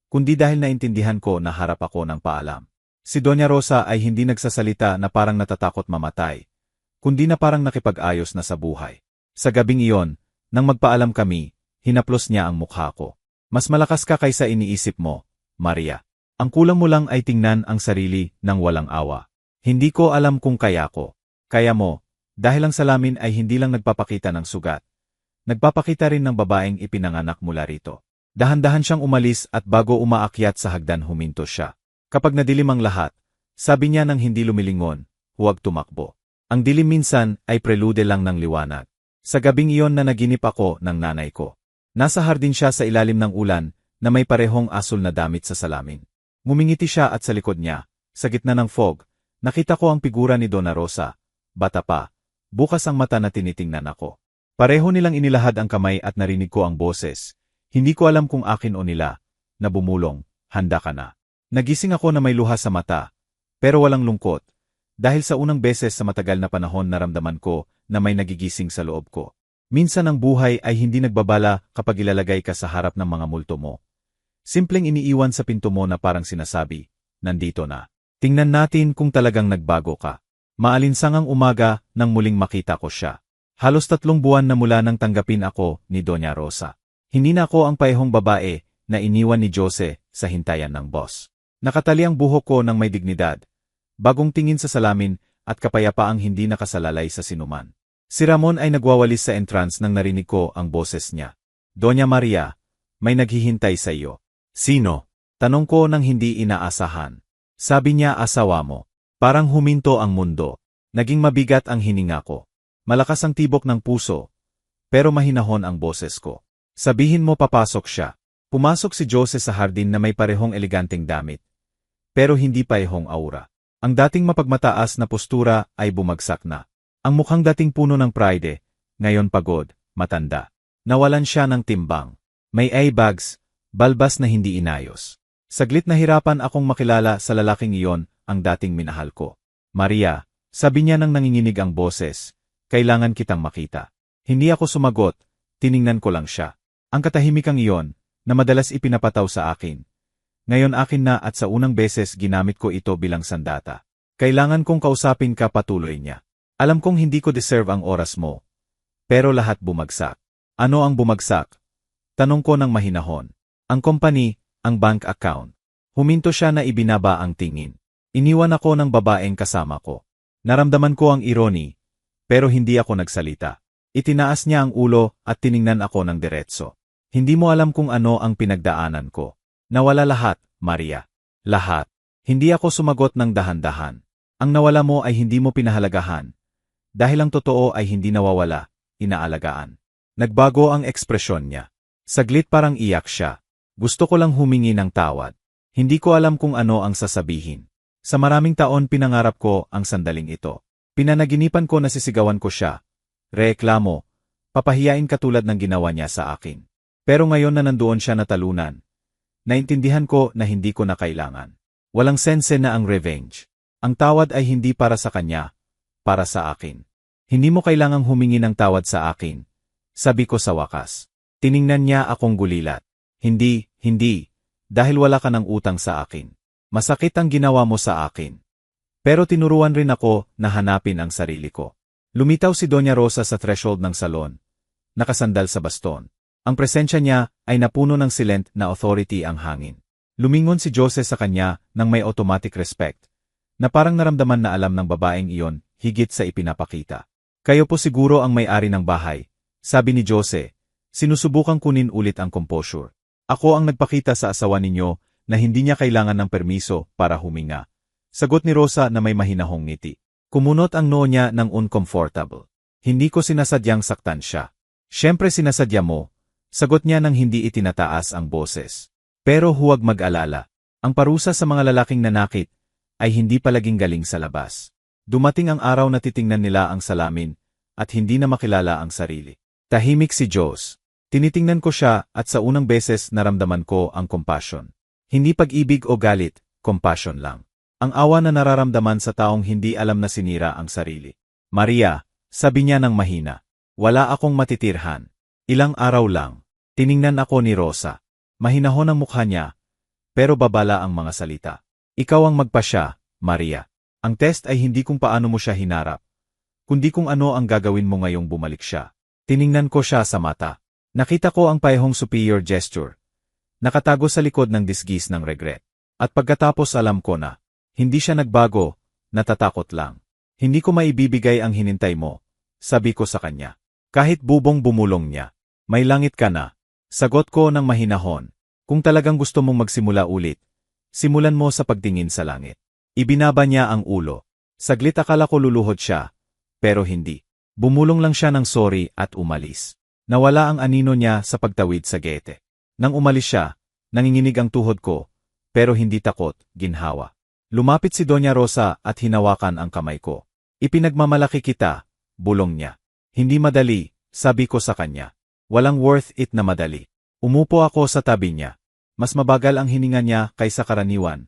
Speaker 1: kundi dahil naintindihan ko na harap ako ng paalam. Si Doña Rosa ay hindi nagsasalita na parang natatakot mamatay, kundi na parang nakipag-ayos na sa buhay. Sa gabing iyon, nang magpaalam kami, hinaplos niya ang mukha ko. Mas malakas ka kaysa iniisip mo, Maria. Ang kulang mo lang ay tingnan ang sarili ng walang awa. Hindi ko alam kung kaya ko. Kaya mo, dahil ang salamin ay hindi lang nagpapakita ng sugat. Nagpapakita rin ng babaeng ipinanganak mula rito. Dahan-dahan siyang umalis at bago umaakyat sa hagdan huminto siya. Kapag nadilim ang lahat, sabi niya nang hindi lumilingon, huwag tumakbo. Ang dilim minsan ay prelude lang ng liwanag. Sa gabing iyon na naginip ako ng nanay ko. Nasa hardin siya sa ilalim ng ulan na may parehong asul na damit sa salamin. Ngumingiti siya at sa likod niya, sa gitna ng fog, nakita ko ang figura ni Donna Rosa. Bata pa, bukas ang mata na tinitingnan ako. Pareho nilang inilahad ang kamay at narinig ko ang boses. Hindi ko alam kung akin o nila, na bumulong, handa ka na. Nagising ako na may luha sa mata, pero walang lungkot, dahil sa unang beses sa matagal na panahon naramdaman ko na may nagigising sa loob ko. Minsan ang buhay ay hindi nagbabala kapag ilalagay ka sa harap ng mga multo mo. Simpleng iniiwan sa pinto mo na parang sinasabi, nandito na. Tingnan natin kung talagang nagbago ka. Maalinsangang umaga nang muling makita ko siya. Halos 3 buwan na mula nang tanggapin ako ni Doña Rosa. Hindi na ako ang paehong babae na iniwan ni Jose sa hintayan ng boss. Nakatali ang buhok ko ng may dignidad, bagong tingin sa salamin at kapayapaang hindi nakasalalay sa sinuman. Si Ramon ay nagwawalis sa entrance nang narinig ko ang boses niya. Doña Maria, may naghihintay sa iyo. Sino? Tanong ko nang hindi inaasahan. Sabi niya asawa mo. Parang huminto ang mundo. Naging mabigat ang hininga ko. Malakas ang tibok ng puso, pero mahinahon ang boses ko. Sabihin mo papasok siya. Pumasok si Jose sa hardin na may parehong eleganteng damit, pero hindi parehong aura. Ang dating mapagmataas na postura ay bumagsak na. Ang mukhang dating puno ng pride, ngayon pagod, matanda. Nawalan siya ng timbang. May eye bags, balbas na hindi inayos. Saglit nahirapan akong makilala sa lalaking iyon, ang dating minahal ko. Maria, sabi niya nang nanginginig ang boses, kailangan kitang makita. Hindi ako sumagot, tiningnan ko lang siya. Ang katahimikang iyon, na madalas ipinapataw sa akin. Ngayon akin na at sa unang beses ginamit ko ito bilang sandata. Kailangan kong kausapin ka, patuloy niya. Alam kong hindi ko deserve ang oras mo. Pero lahat bumagsak. Ano ang bumagsak? Tanong ko ng mahinahon. Ang company, ang bank account. Huminto siya na ibinaba ang tingin. Iniwan ako ng babaeng kasama ko. Naramdaman ko ang irony, pero hindi ako nagsalita. Itinaas niya ang ulo at tiningnan ako ng diretso. Hindi mo alam kung ano ang pinagdaanan ko. Nawala lahat, Maria. Lahat. Hindi ako sumagot ng dahan-dahan. Ang nawala mo ay hindi mo pinahalagahan. Dahil ang totoo ay hindi nawawala, inaalagaan. Nagbago ang ekspresyon niya. Saglit parang iyak siya. Gusto ko lang humingi ng tawad. Hindi ko alam kung ano ang sasabihin. Sa maraming taon pinangarap ko ang sandaling ito. Pinanaginipan ko na sisigawan ko siya. Reklamo. Papahiyain katulad ng ginawa niya sa akin. Pero ngayon na nandoon siya natalunan, naintindihan ko na hindi ko na kailangan. Walang sense na ang revenge. Ang tawad ay hindi para sa kanya, para sa akin. Hindi mo kailangang humingi ng tawad sa akin, sabi ko sa wakas. Tiningnan niya akong gulilat. Hindi, dahil wala ka ng utang sa akin. Masakit ang ginawa mo sa akin. Pero tinuruan rin ako na hanapin ang sarili ko. Lumitaw si Doña Rosa sa threshold ng salon, nakasandal sa baston. Ang presensya niya ay napuno ng silent na authority ang hangin. Lumingon si Jose sa kanya nang may automatic respect, na parang naramdaman na alam ng babaeng iyon higit sa ipinapakita. Kayo po siguro ang may-ari ng bahay, sabi ni Jose, sinusubukang kunin ulit ang composure. Ako ang nagpakita sa asawa ninyo na hindi niya kailangan ng permiso para huminga. Sagot ni Rosa na may mahinahong ngiti. Kumunot ang noo niya ng uncomfortable. Hindi ko sinasadyang saktan siya. Siyempre sinasadya mo, sagot niya nang hindi itinataas ang boses. Pero huwag mag-alala. Ang parusa sa mga lalaking nanakit ay hindi palaging galing sa labas. Dumating ang araw na titingnan nila ang salamin at hindi na makilala ang sarili. Tahimik si Jose. Tinitingnan ko siya at sa unang beses naramdaman ko ang compassion. Hindi pag-ibig o galit, compassion lang. Ang awa na nararamdaman sa taong hindi alam na sinira ang sarili. Maria, sabi niya ng mahina. Wala akong matitirhan. Ilang araw lang. Tiningnan ako ni Rosa. Mahinahon ang mukha niya, pero babala ang mga salita. Ikaw ang magpasya, Maria. Ang test ay hindi kung paano mo siya hinarap, kundi kung ano ang gagawin mo ngayong bumalik siya. Tiningnan ko siya sa mata. Nakita ko ang paehong superior gesture. Nakatago sa likod ng disgis ng regret. At pagkatapos alam ko na, hindi siya nagbago, natatakot lang. Hindi ko maibibigay ang hinintay mo, sabi ko sa kanya. Kahit bubong bumulong niya. May langit ka na. Sagot ko ng mahinahon. Kung talagang gusto mong magsimula ulit, simulan mo sa pagtingin sa langit. Ibinaba niya ang ulo. Saglit akala ko luluhod siya, pero hindi. Bumulong lang siya ng sorry at umalis. Nawala ang anino niya sa pagtawid sa gete. Nang umalis siya, nanginginig ang tuhod ko, pero hindi takot, ginhawa. Lumapit si Doña Rosa at hinawakan ang kamay ko. Ipinagmamalaki kita, bulong niya. Hindi madali, sabi ko sa kanya. Walang worth it na madali. Umupo ako sa tabi niya. Mas mabagal ang hininga niya kaysa karaniwan.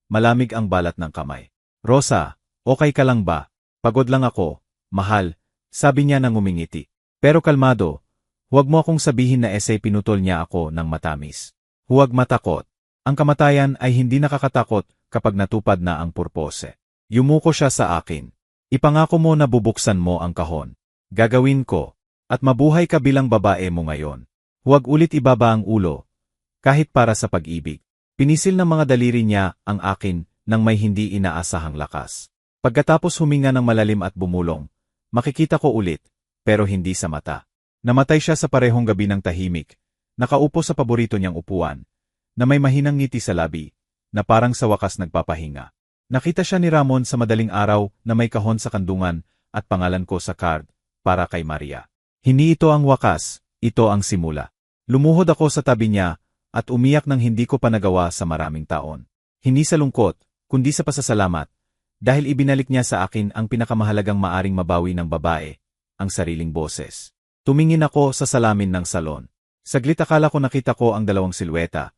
Speaker 1: Malamig ang balat ng kamay. Rosa, okay ka lang ba? Pagod lang ako, mahal, sabi niya nang umingiti. Pero kalmado, huwag mo akong sabihin na essay pinutol niya ako ng matamis. Huwag matakot. Ang kamatayan ay hindi nakakatakot kapag natupad na ang purpose. Yumuko siya sa akin. Ipangako mo na bubuksan mo ang kahon. Gagawin ko. At mabuhay ka bilang babae mo ngayon. Huwag ulit ibaba ang ulo. Kahit para sa pag-ibig. Pinisil ng mga daliri niya ang akin nang may hindi inaasahang lakas. Pagkatapos huminga ng malalim at bumulong, makikita ko ulit, pero hindi sa mata. Namatay siya sa parehong gabi ng tahimik. Nakaupo sa paborito niyang upuan, na may mahinang ngiti sa labi, na parang sa wakas nagpapahinga. Nakita siya ni Ramon sa madaling araw na may kahon sa kandungan at pangalan ko sa card, para kay Maria. Hindi ito ang wakas, ito ang simula. Lumuhod ako sa tabi niya at umiyak nang hindi ko pa nagawa sa maraming taon. Hindi sa lungkot, kundi sa pasasalamat, dahil ibinalik niya sa akin ang pinakamahalagang maaring mabawi ng babae, ang sariling boses. Tumingin ako sa salamin ng salon. Saglit akala ko nakita ko ang dalawang silweta,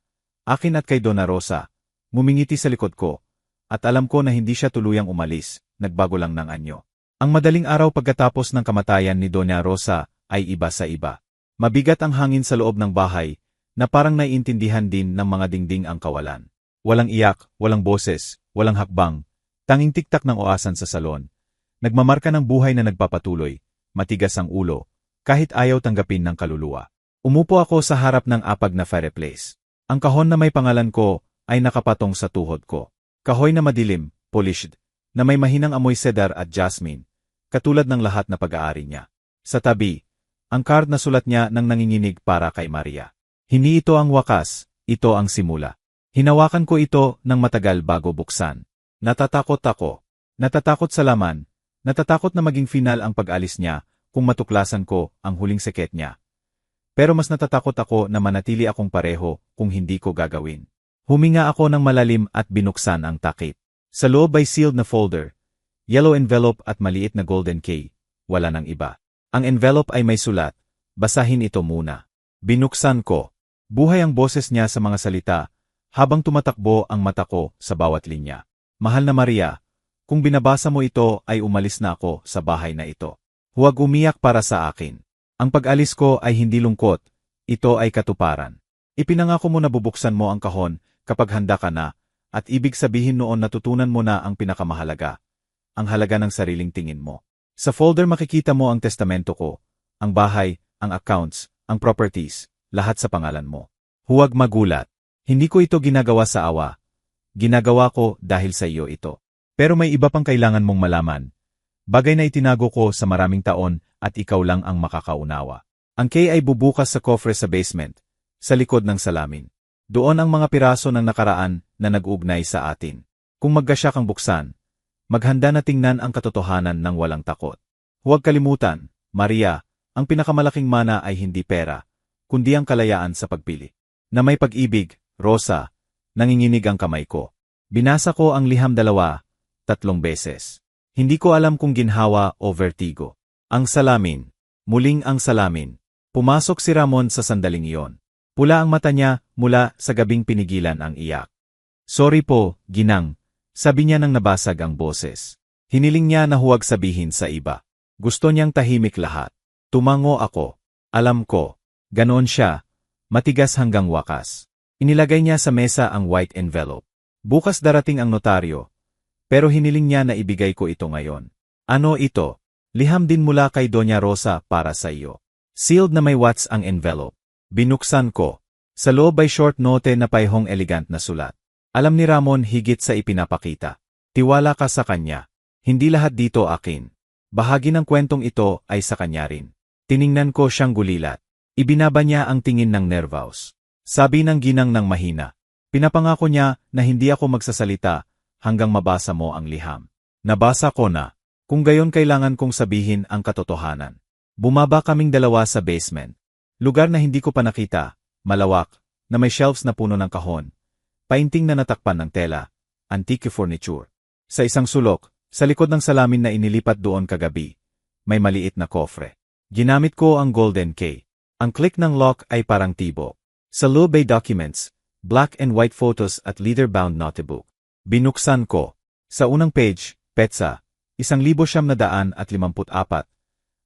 Speaker 1: akin at kay Donna Rosa. Ngumingiti sa likod ko, at alam ko na hindi siya tuluyang umalis, nagbago lang ng anyo. Ang madaling araw pagkatapos ng kamatayan ni Donna Rosa ay iba sa iba. Mabigat ang hangin sa loob ng bahay, na parang naiintindihan din ng mga dingding ang kawalan. Walang iyak, walang boses, walang hakbang, tanging tiktak ng oasan sa salon. Nagmamarka ng buhay na nagpapatuloy, matigas ang ulo, kahit ayaw tanggapin ng kaluluwa. Umupo ako sa harap ng apag na fireplace. Ang kahon na may pangalan ko ay nakapatong sa tuhod ko. Kahoy na madilim, polished, na may mahinang amoy cedar at jasmine, katulad ng lahat na pag-aari niya. Sa tabi, ang card na sulat niya nang nanginginig para kay Maria. Hindi ito ang wakas, ito ang simula. Hinawakan ko ito ng matagal bago buksan. Natatakot ako. Natatakot sa laman. Natatakot na maging final ang pag-alis niya kung matuklasan ko ang huling seket niya. Pero mas natatakot ako na manatili akong pareho kung hindi ko gagawin. Huminga ako ng malalim at binuksan ang takip. Sa loob ay sealed na folder, yellow envelope at maliit na golden key, wala nang iba. Ang envelope ay may sulat, basahin ito muna. Binuksan ko. Buhay ang boses niya sa mga salita, habang tumatakbo ang mata ko sa bawat linya. Mahal na Maria, kung binabasa mo ito ay umalis na ako sa bahay na ito. Huwag umiyak para sa akin. Ang pag-alis ko ay hindi lungkot, ito ay katuparan. Ipinangako mo na bubuksan mo ang kahon kapag handa ka na, at ibig sabihin noon natutunan mo na ang pinakamahalaga, ang halaga ng sariling tingin mo. Sa folder makikita mo ang testamento ko, ang bahay, ang accounts, ang properties, lahat sa pangalan mo. Huwag magulat. Hindi ko ito ginagawa sa awa. Ginagawa ko dahil sa iyo ito. Pero may iba pang kailangan mong malaman. Bagay na itinago ko sa maraming taon at ikaw lang ang makakaunawa. Ang key ay bubukas sa kofre sa basement, sa likod ng salamin. Doon ang mga piraso ng nakaraan na nag-ugnay sa atin. Kung magkasya kang buksan, maghanda na tingnan ang katotohanan ng walang takot. Huwag kalimutan, Maria, ang pinakamalaking mana ay hindi pera, kundi ang kalayaan sa pagpili. Na may pag-ibig, Rosa, nanginginig ang kamay ko. Binasa ko ang liham 2-3 beses. Hindi ko alam kung ginhawa o vertigo. Ang salamin. Muling ang salamin. Pumasok si Ramon sa sandaling iyon. Pula ang mata niya mula sa gabing pinigilan ang iyak. Sorry po, ginang, sabi niya nang nabasag ang boses. Hiniling niya na huwag sabihin sa iba. Gusto niyang tahimik lahat. Tumango ako. Alam ko. Ganoon siya. Matigas hanggang wakas. Inilagay niya sa mesa ang white envelope. Bukas darating ang notaryo. Pero hiniling niya na ibigay ko ito ngayon. Ano ito? Liham din mula kay Doña Rosa para sa iyo. Sealed na may watch ang envelope. Binuksan ko. Sa loob ay short note na paihong elegant na sulat. Alam ni Ramon higit sa ipinapakita. Tiwala ka sa kanya. Hindi lahat dito akin. Bahagi ng kwentong ito ay sa kanya rin. Tiningnan ko siyang gulilat. Ibinaba niya ang tingin ng nervous. Sabi ng ginang ng mahina. Pinapangako niya na hindi ako magsasalita hanggang mabasa mo ang liham. Nabasa ko na. Kung gayon kailangan kong sabihin ang katotohanan. Bumaba kaming dalawa sa basement. Lugar na hindi ko pa nakita, malawak, na may shelves na puno ng kahon. Painting na natakpan ng tela, antique furniture. Sa isang sulok, sa likod ng salamin na inilipat doon kagabi, may maliit na kofre. Ginamit ko ang golden key. Ang click ng lock ay parang tibo. Sa loob ay documents, black and white photos at leather-bound notebook. Binuksan ko. Sa unang page, petsa, 1,954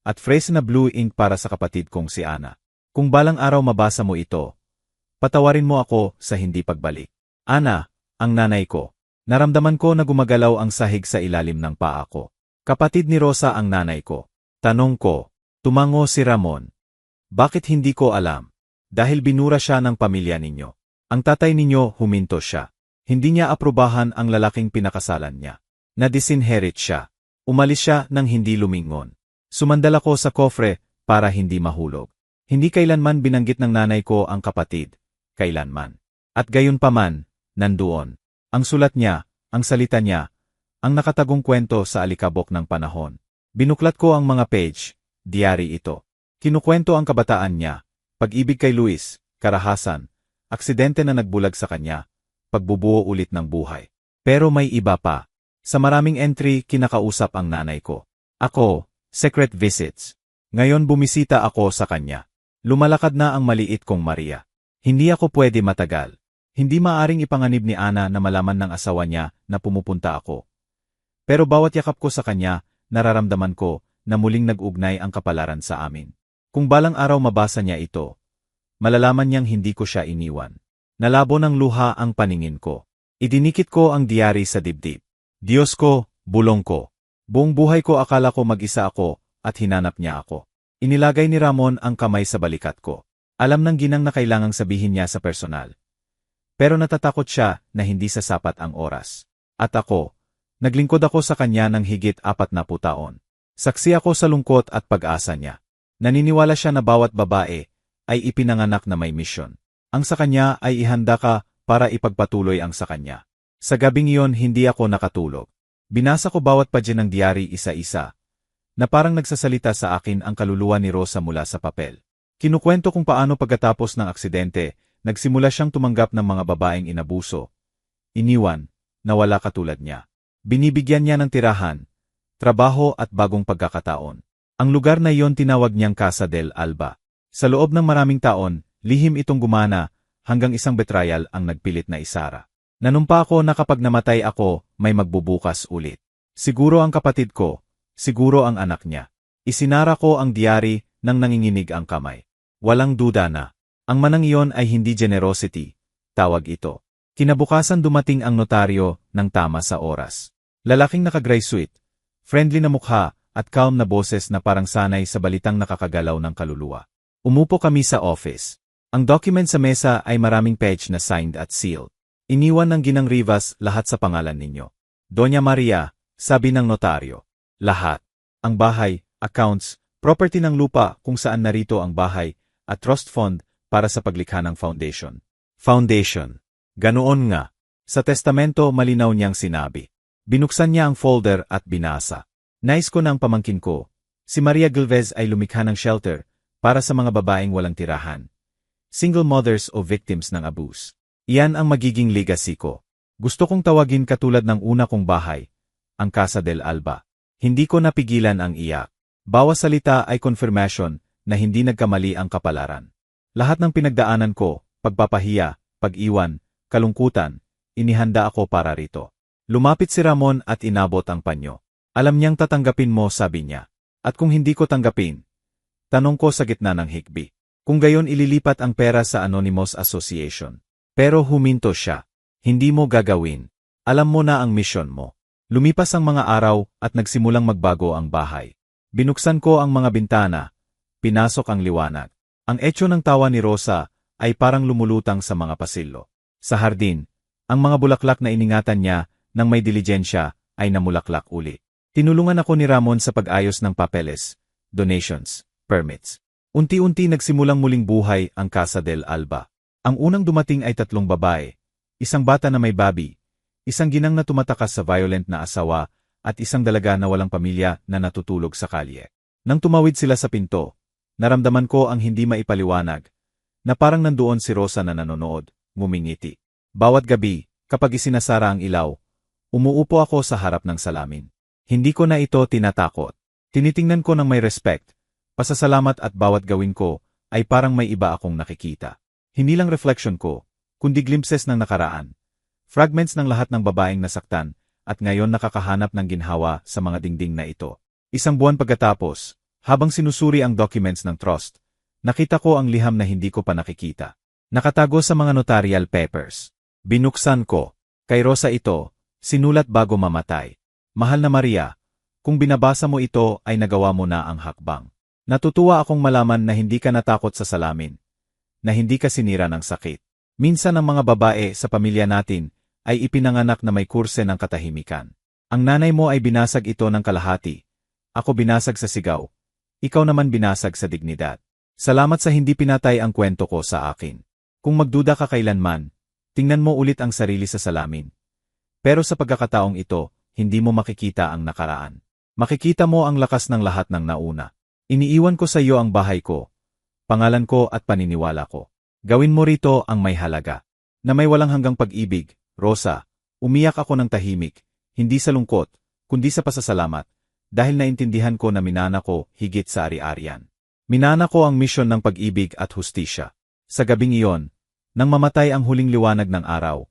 Speaker 1: at phrase na blue ink para sa kapatid kong si Ana. Kung balang araw mabasa mo ito, patawarin mo ako sa hindi pagbalik. Ana, ang nanay ko. Naramdaman ko na gumagalaw ang sahig sa ilalim ng paa ko. Kapatid ni Rosa ang nanay ko. Tanong ko. Tumango si Ramon. Bakit hindi ko alam? Dahil binura siya ng pamilya ninyo. Ang tatay ninyo huminto siya. Hindi niya aprobahan ang lalaking pinakasalan niya. Na-disinherit siya. Umalis siya nang hindi lumingon. Sumandal ako sa kofre para hindi mahulog. Hindi kailanman binanggit ng nanay ko ang kapatid. Kailanman. At gayon pa man, nandoon. Ang sulat niya, ang salita niya, ang nakatagong kwento sa alikabok ng panahon. Binuklat ko ang mga page, diary ito. Kinukwento ang kabataan niya, pag-ibig kay Luis, karahasan, aksidente na nagbulag sa kanya, pagbubuo ulit ng buhay. Pero may iba pa. Sa maraming entry, kinakausap ang nanay ko. Ako, secret visits. Ngayon bumisita ako sa kanya. Lumalakad na ang maliit kong Maria. Hindi ako pwede matagal. Hindi maaring ipanganib ni Ana na malaman ng asawa niya na pumupunta ako. Pero bawat yakap ko sa kanya, nararamdaman ko na muling nag-ugnay ang kapalaran sa amin. Kung balang araw mabasa niya ito, malalaman niyang hindi ko siya iniwan. Nalabo ng luha ang paningin ko. Idinikit ko ang diary sa dibdib. Diyos ko, bulong ko. Buong buhay ko akala ko mag-isa ako at hinanap niya ako. Inilagay ni Ramon ang kamay sa balikat ko. Alam ng ginang na kailangang sabihin niya sa personal. Pero natatakot siya na hindi sasapat ang oras. At ako, naglingkod ako sa kanya ng higit 40 taon. Saksi ako sa lungkot at pag-asa niya. Naniniwala siya na bawat babae ay ipinanganak na may misyon. Ang sa kanya ay ihanda ka para ipagpatuloy ang sa kanya. Sa gabing iyon hindi ako nakatulog. Binasa ko bawat pagina ng diary isa-isa, na parang nagsasalita sa akin ang kaluluwa ni Rosa mula sa papel. Kinukwento kung paano pagkatapos ng aksidente, nagsimula siyang tumanggap ng mga babaeng inabuso. Iniwan, nawala katulad niya. Binibigyan niya ng tirahan, trabaho at bagong pagkakataon. Ang lugar na iyon tinawag niyang Casa del Alba. Sa loob ng maraming taon, lihim itong gumana, hanggang isang betrayal ang nagpilit na isara. Nanumpa ako na kapag namatay ako, may magbubukas ulit. Siguro ang kapatid ko, siguro ang anak niya. Isinara ko ang diary nang nanginginig ang kamay. Walang duda na. Ang manang iyon ay hindi generosity, tawag ito. Kinabukasan dumating ang notaryo ng tama sa oras. Lalaking naka-gray suit, friendly na mukha at calm na boses na parang sanay sa balitang nakakagalaw ng kaluluwa. Umupo kami sa office. Ang document sa mesa ay maraming page na signed at sealed. Iniwan ng Ginang Rivas lahat sa pangalan ninyo. Doña Maria, sabi ng notaryo. Lahat. Ang bahay, accounts, property ng lupa kung saan narito ang bahay, at trust fund para sa paglikha ng foundation. Foundation. Ganoon nga. Sa testamento malinaw niyang sinabi. Binuksan niya ang folder at binasa. Nais ko na ang pamangkin ko. Si Maria Galvez ay lumikha ng shelter para sa mga babaeng walang tirahan. Single mothers o victims ng abuse. Iyan ang magiging legacy ko. Gusto kong tawagin katulad ng una kong bahay, ang Casa del Alba. Hindi ko napigilan ang iyak. Bawat salita ay confirmation na hindi nagkamali ang kapalaran. Lahat ng pinagdaanan ko, pagpapahiya, pag-iwan, kalungkutan, inihanda ako para rito. Lumapit si Ramon at inabot ang panyo. Alam niyang tatanggapin mo, sabi niya. At kung hindi ko tanggapin, tanong ko sa gitna ng hikbi. Kung gayon ililipat ang pera sa Anonymous Association. Pero huminto siya. Hindi mo gagawin. Alam mo na ang misyon mo. Lumipas ang mga araw at nagsimulang magbago ang bahay. Binuksan ko ang mga bintana. Pinasok ang liwanag. Ang etyo ng tawa ni Rosa ay parang lumulutang sa mga pasilyo. Sa hardin, ang mga bulaklak na iningatan niya nang may diligensya ay namulaklak uli. Tinulungan ako ni Ramon sa pag-ayos ng papeles, donations, permits. Unti-unti nagsimulang muling buhay ang Casa del Alba. Ang unang dumating ay 3 babae, isang bata na may baby, isang ginang na tumatakas sa violent na asawa, at isang dalaga na walang pamilya na natutulog sa kalye. Nang tumawid sila sa pinto, naramdaman ko ang hindi maipaliwanag, na parang nandoon si Rosa na nanonood, ngumingiti. Bawat gabi, kapag isinasara ang ilaw, umuupo ako sa harap ng salamin. Hindi ko na ito tinatakot. Tinitingnan ko ng may respect, pasasalamat at bawat gawin ko ay parang may iba akong nakikita. Hindi lang reflection ko, kundi glimpses ng nakaraan. Fragments ng lahat ng babaeng nasaktan at ngayon nakakahanap ng ginhawa sa mga dingding na ito. Isang buwan pagkatapos, habang sinusuri ang documents ng trust, nakita ko ang liham na hindi ko pa nakikita. Nakatago sa mga notarial papers. Binuksan ko. Kay Rosa ito, sinulat bago mamatay. Mahal na Maria, kung binabasa mo ito ay nagawa mo na ang hakbang. Natutuwa akong malaman na hindi ka natakot sa salamin, na hindi ka sinira ng sakit. Minsan ang mga babae sa pamilya natin ay ipinanganak na may kurse ng katahimikan. Ang nanay mo ay binasag ito ng kalahati. Ako binasag sa sigaw. Ikaw naman binasag sa dignidad. Salamat sa hindi pinatay ang kwento ko sa akin. Kung magduda ka kailanman, tingnan mo ulit ang sarili sa salamin. Pero sa pagkakataong ito, hindi mo makikita ang nakaraan. Makikita mo ang lakas ng lahat ng nauna. Iniiwan ko sa iyo ang bahay ko, pangalan ko at paniniwala ko. Gawin mo rito ang may halaga. Na may walang hanggang pag-ibig, Rosa, umiyak ako ng tahimik, hindi sa lungkot, kundi sa pasasalamat, dahil naintindihan ko na minana ko higit sa ari-arian. Minana ko ang misyon ng pag-ibig at hustisya. Sa gabing iyon, nang mamatay ang huling liwanag ng araw,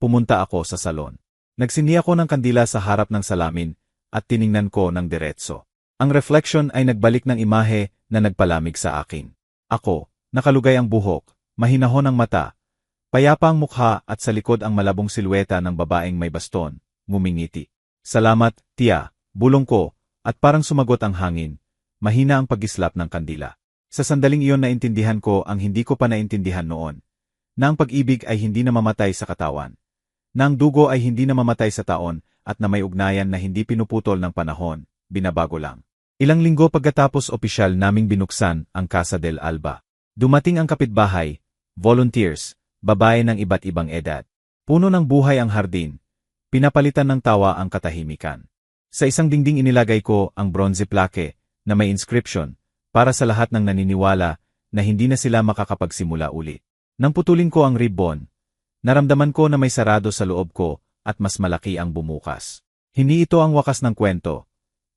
Speaker 1: pumunta ako sa salon. Nagsini ako ng kandila sa harap ng salamin at tiningnan ko ng diretso. Ang reflection ay nagbalik ng imahe na nagpalamig sa akin. Ako, nakalugay ang buhok, mahinahon ang mata, payapa ang mukha at sa likod ang malabong silweta ng babaeng may baston, ngumingiti. Salamat, tiya, bulong ko, at parang sumagot ang hangin, mahina ang pagislap ng kandila. Sa sandaling iyon naintindihan ko ang hindi ko pa naintindihan noon, na ang pag-ibig ay hindi namamatay sa katawan, na ang dugo ay hindi namamatay sa taon at na may ugnayan na hindi pinuputol ng panahon, binabago lang. Ilang linggo pagkatapos opisyal naming binuksan ang Casa del Alba. Dumating ang kapitbahay, volunteers, babae ng iba't ibang edad. Puno ng buhay ang hardin. Pinapalitan ng tawa ang katahimikan. Sa isang dingding inilagay ko ang bronze plaque na may inscription para sa lahat ng naniniwala na hindi na sila makakapagsimula uli. Nang putulin ko ang ribbon, naramdaman ko na may sarado sa loob ko at mas malaki ang bumukas. Hindi ito ang wakas ng kwento.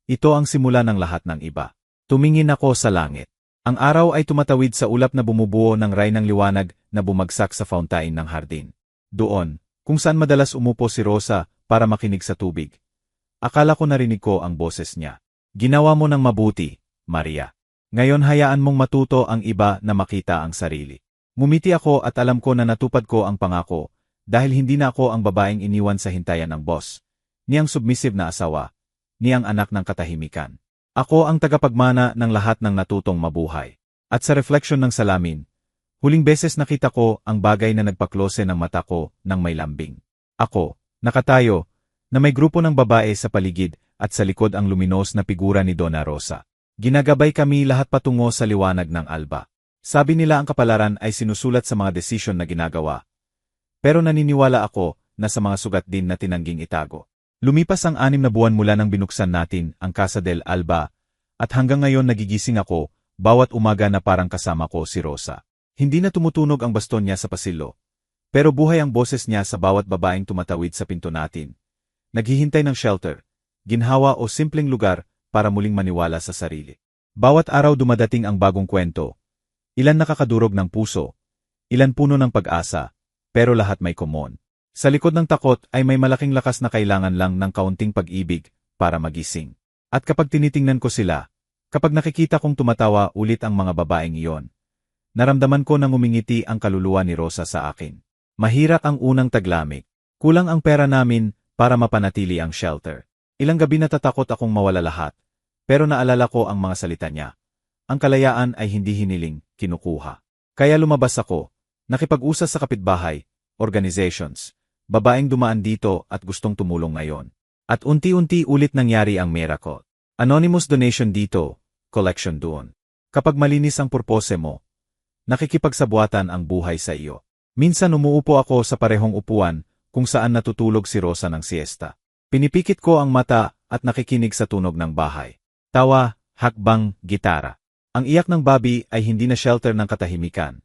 Speaker 1: Ito ang simula ng lahat ng iba. Tumingin ako sa langit. Ang araw ay tumatawid sa ulap na bumubuo ng ray ng liwanag na bumagsak sa fountain ng hardin. Doon, kung saan madalas umupo si Rosa para makinig sa tubig. Akala ko narinig ko ang boses niya. Ginawa mo ng mabuti, Maria. Ngayon hayaan mong matuto ang iba na makita ang sarili. Ngumiti ako at alam ko na natupad ko ang pangako dahil hindi na ako ang babaeng iniwan sa hintayan ng boss, ni ang submissive na asawa, ni ang anak ng katahimikan. Ako ang tagapagmana ng lahat ng natutong mabuhay. At sa refleksyon ng salamin, huling beses nakita ko ang bagay na nagpaklose ng mata ko ng may lambing. Ako, nakatayo, na may grupo ng babae sa paligid at sa likod ang luminos na figura ni Donna Rosa. Ginagabay kami lahat patungo sa liwanag ng alba. Sabi nila ang kapalaran ay sinusulat sa mga desisyon na ginagawa. Pero naniniwala ako na sa mga sugat din na tinangging itago. Lumipas ang 6 na buwan mula nang binuksan natin ang Casa del Alba at hanggang ngayon nagigising ako bawat umaga na parang kasama ko si Rosa. Hindi na tumutunog ang baston niya sa pasilyo, pero buhay ang boses niya sa bawat babaeng tumatawid sa pinto natin. Naghihintay ng shelter, ginhawa o simpleng lugar para muling maniwala sa sarili. Bawat araw dumadating ang bagong kwento. Ilan nakakadurog ng puso, ilan puno ng pag-asa, pero lahat may common. Sa likod ng takot ay may malaking lakas na kailangan lang ng kaunting pag-ibig para magising. At kapag tinitingnan ko sila, kapag nakikita kong tumatawa ulit ang mga babaeng iyon, naramdaman ko nang umingiti ang kaluluwa ni Rosa sa akin. Mahirap ang unang taglamig. Kulang ang pera namin para mapanatili ang shelter. Ilang gabi natatakot akong mawala lahat, pero naalala ko ang mga salita niya. Ang kalayaan ay hindi hiniling, kinukuha. Kaya lumabas ako, nakipag-usas sa kapitbahay, organizations, babaeng dumaan dito at gustong tumulong ngayon. At unti-unti ulit nangyari ang miracle. Anonymous donation dito, collection doon. Kapag malinis ang purpose mo, nakikipagsabuatan ang buhay sa iyo. Minsan umuupo ako sa parehong upuan kung saan natutulog si Rosa ng siesta. Pinipikit ko ang mata at nakikinig sa tunog ng bahay. Tawa, hakbang, gitara. Ang iyak ng Bobby ay hindi na shelter ng katahimikan.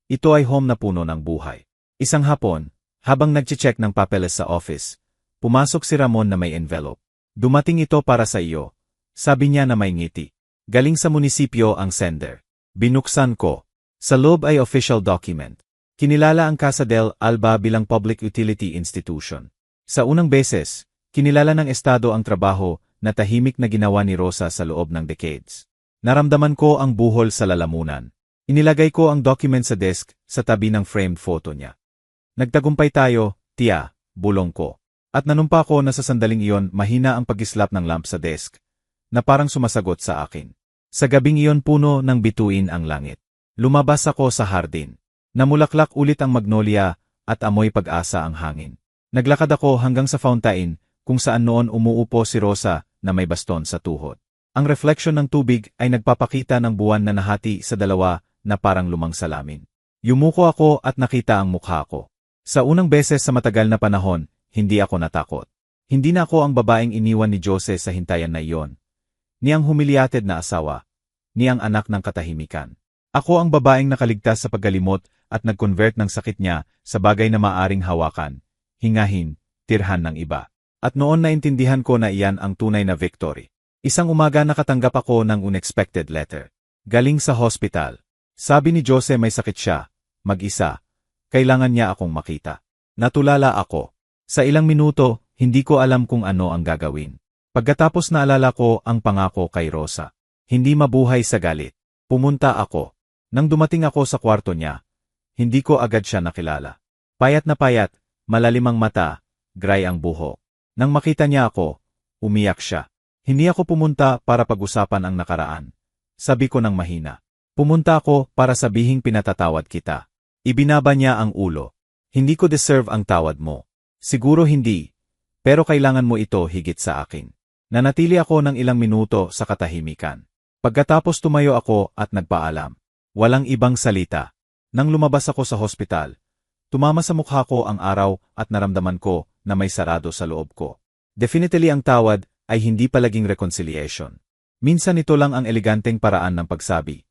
Speaker 1: Ito ay home na puno ng buhay. Isang hapon, habang nagche-check ng papeles sa office, pumasok si Ramon na may envelope. Dumating ito para sa iyo. Sabi niya na may ngiti. Galing sa munisipyo ang sender. Binuksan ko. Sa loob ay official document. Kinilala ang Casa del Alba bilang Public Utility Institution. Sa unang beses, kinilala ng Estado ang trabaho na tahimik na ginawa ni Rosa sa loob ng decades. Naramdaman ko ang buhol sa lalamunan. Inilagay ko ang document sa desk sa tabi ng framed photo niya. Nagtagumpay tayo, tiya, bulong ko. At nanumpa ko na sa sandaling iyon mahina ang pag-islap ng lamp sa desk, na parang sumasagot sa akin. Sa gabing iyon puno ng bituin ang langit. Lumabas ako sa hardin. Namulaklak ulit ang magnolia at amoy pag-asa ang hangin. Naglakad ako hanggang sa fountain kung saan noon umuupo si Rosa na may baston sa tuhod. Ang refleksyon ng tubig ay nagpapakita ng buwan na nahati sa dalawa na parang lumang salamin. Yumuko ako at nakita ang mukha ko. Sa unang beses sa matagal na panahon, hindi ako natakot. Hindi na ako ang babaeng iniwan ni Jose sa hintayan na iyon. Ni ang humiliated na asawa, ni ang anak ng katahimikan. Ako ang babaeng nakaligtas sa paggalimot at nag-convert ng sakit niya sa bagay na maaring hawakan, hingahin, tirhan ng iba. At noon naintindihan ko na iyan ang tunay na victory. Isang umaga nakatanggap ako ng unexpected letter. Galing sa hospital. Sabi ni Jose may sakit siya, mag-isa. Kailangan niya akong makita. Natulala ako. Sa ilang minuto, hindi ko alam kung ano ang gagawin. Pagkatapos naalala ko ang pangako kay Rosa. Hindi mabuhay sa galit. Pumunta ako. Nang dumating ako sa kwarto niya, hindi ko agad siya nakilala. Payat na payat, malalimang mata, gray ang buhok. Nang makita niya ako, umiyak siya. Hindi ako pumunta para pag-usapan ang nakaraan. Sabi ko ng mahina. Pumunta ako para sabihing pinatatawad kita. Ibinaba niya ang ulo. Hindi ko deserve ang tawad mo. Siguro hindi, pero kailangan mo ito higit sa akin. Nanatili ako ng ilang minuto sa katahimikan. Pagkatapos tumayo ako at nagpaalam. Walang ibang salita. Nang lumabas ako sa hospital, tumama sa mukha ko ang araw at naramdaman ko na may sarado sa loob ko. Definitely ang tawad ay hindi palaging reconciliation. Minsan ito lang ang eleganteng paraan ng pagsabi.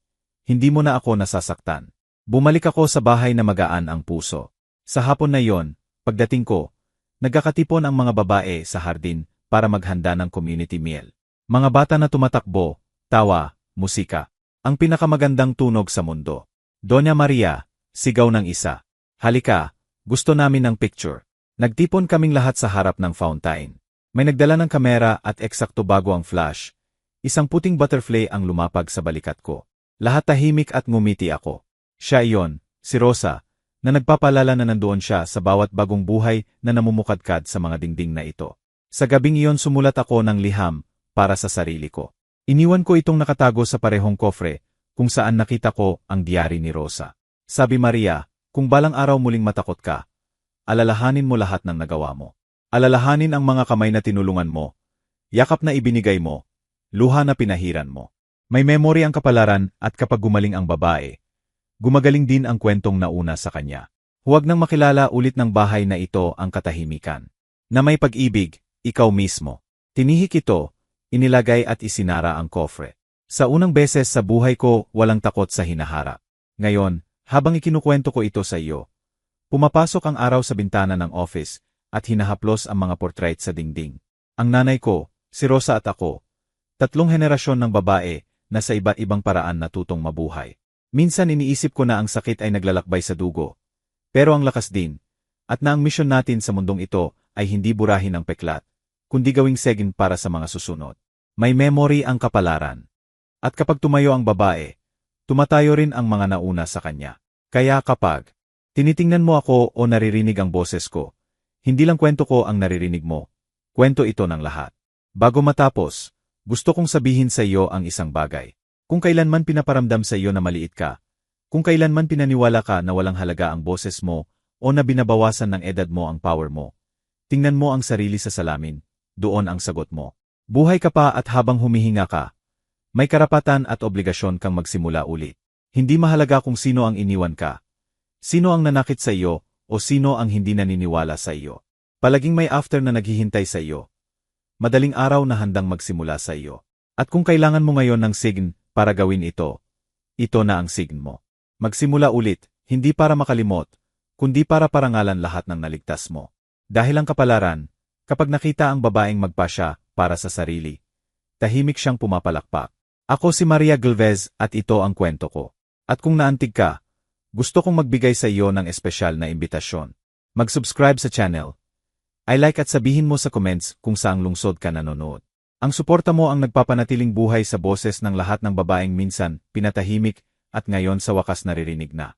Speaker 1: Hindi mo na ako nasasaktan. Bumalik ako sa bahay na magaan ang puso. Sa hapon na yon, pagdating ko, nagkakatipon ang mga babae sa hardin para maghanda ng community meal. Mga bata na tumatakbo, tawa, musika. Ang pinakamagandang tunog sa mundo. Doña Maria, sigaw ng isa. Halika, gusto namin ng picture. Nagtipon kaming lahat sa harap ng fountain. May nagdala ng kamera at eksakto bago ang flash. Isang puting butterfly ang lumapag sa balikat ko. Lahat tahimik at ngumiti ako. Siya iyon, si Rosa, na nagpapalala na nandoon siya sa bawat bagong buhay na namumukadkad sa mga dingding na ito. Sa gabing iyon sumulat ako ng liham para sa sarili ko. Iniwan ko itong nakatago sa parehong kofre, kung saan nakita ko ang diary ni Rosa. Sabi Maria, kung balang araw muling matakot ka, alalahanin mo lahat ng nagawa mo. Alalahanin ang mga kamay na tinulungan mo, yakap na ibinigay mo, luha na pinahiran mo. May memory ang kapalaran at kapag gumaling ang babae, gumagaling din ang kwentong nauna sa kanya. Huwag nang makilala ulit ng bahay na ito ang katahimikan. Na may pag-ibig, ikaw mismo. Tinihik ito, inilagay at isinara ang kofre. Sa unang beses sa buhay ko, walang takot sa hinaharap. Ngayon, habang ikinukwento ko ito sa iyo, pumapasok ang araw sa bintana ng office at hinahaplos ang mga portrait sa dingding. Ang nanay ko, si Rosa at ako, 3 henerasyon ng babae na sa iba't ibang paraan natutong mabuhay. Minsan iniisip ko na ang sakit ay naglalakbay sa dugo. Pero ang lakas din, at na ang misyon natin sa mundong ito ay hindi burahin ang peklat, kundi gawing segin para sa mga susunod. May memory ang kapalaran. At kapag tumayo ang babae, tumatayo rin ang mga nauna sa kanya. Kaya kapag tinitingnan mo ako o naririnig ang boses ko, hindi lang kwento ko ang naririnig mo, kwento ito ng lahat. Bago matapos, gusto kong sabihin sa iyo ang isang bagay. Kung kailanman pinaparamdam sa iyo na maliit ka, kung kailanman pinaniwala ka na walang halaga ang boses mo o na binabawasan ng edad mo ang power mo, tingnan mo ang sarili sa salamin, doon ang sagot mo. Buhay ka pa at habang humihinga ka, may karapatan at obligasyon kang magsimula ulit. Hindi mahalaga kung sino ang iniwan ka, sino ang nanakit sa iyo, o sino ang hindi naniniwala sa iyo. Palaging may after na naghihintay sa iyo. Madaling araw na handang magsimula sa iyo. At kung kailangan mo ngayon ng sign para gawin ito, ito na ang sign mo. Magsimula ulit, hindi para makalimot, kundi para parangalan lahat ng naligtas mo. Dahil ang kapalaran, kapag nakita ang babaeng magpasya para sa sarili, tahimik siyang pumapalakpak. Ako si Maria Galvez at ito ang kwento ko. At kung naantig ka, gusto kong magbigay sa iyo ng espesyal na imbitasyon. Mag-subscribe sa channel. I-like at sabihin mo sa comments kung saang lungsod ka nanonood. Ang suporta mo ang nagpapanatiling buhay sa boses ng lahat ng babaeng minsan pinatahimik at ngayon sa wakas naririnig na.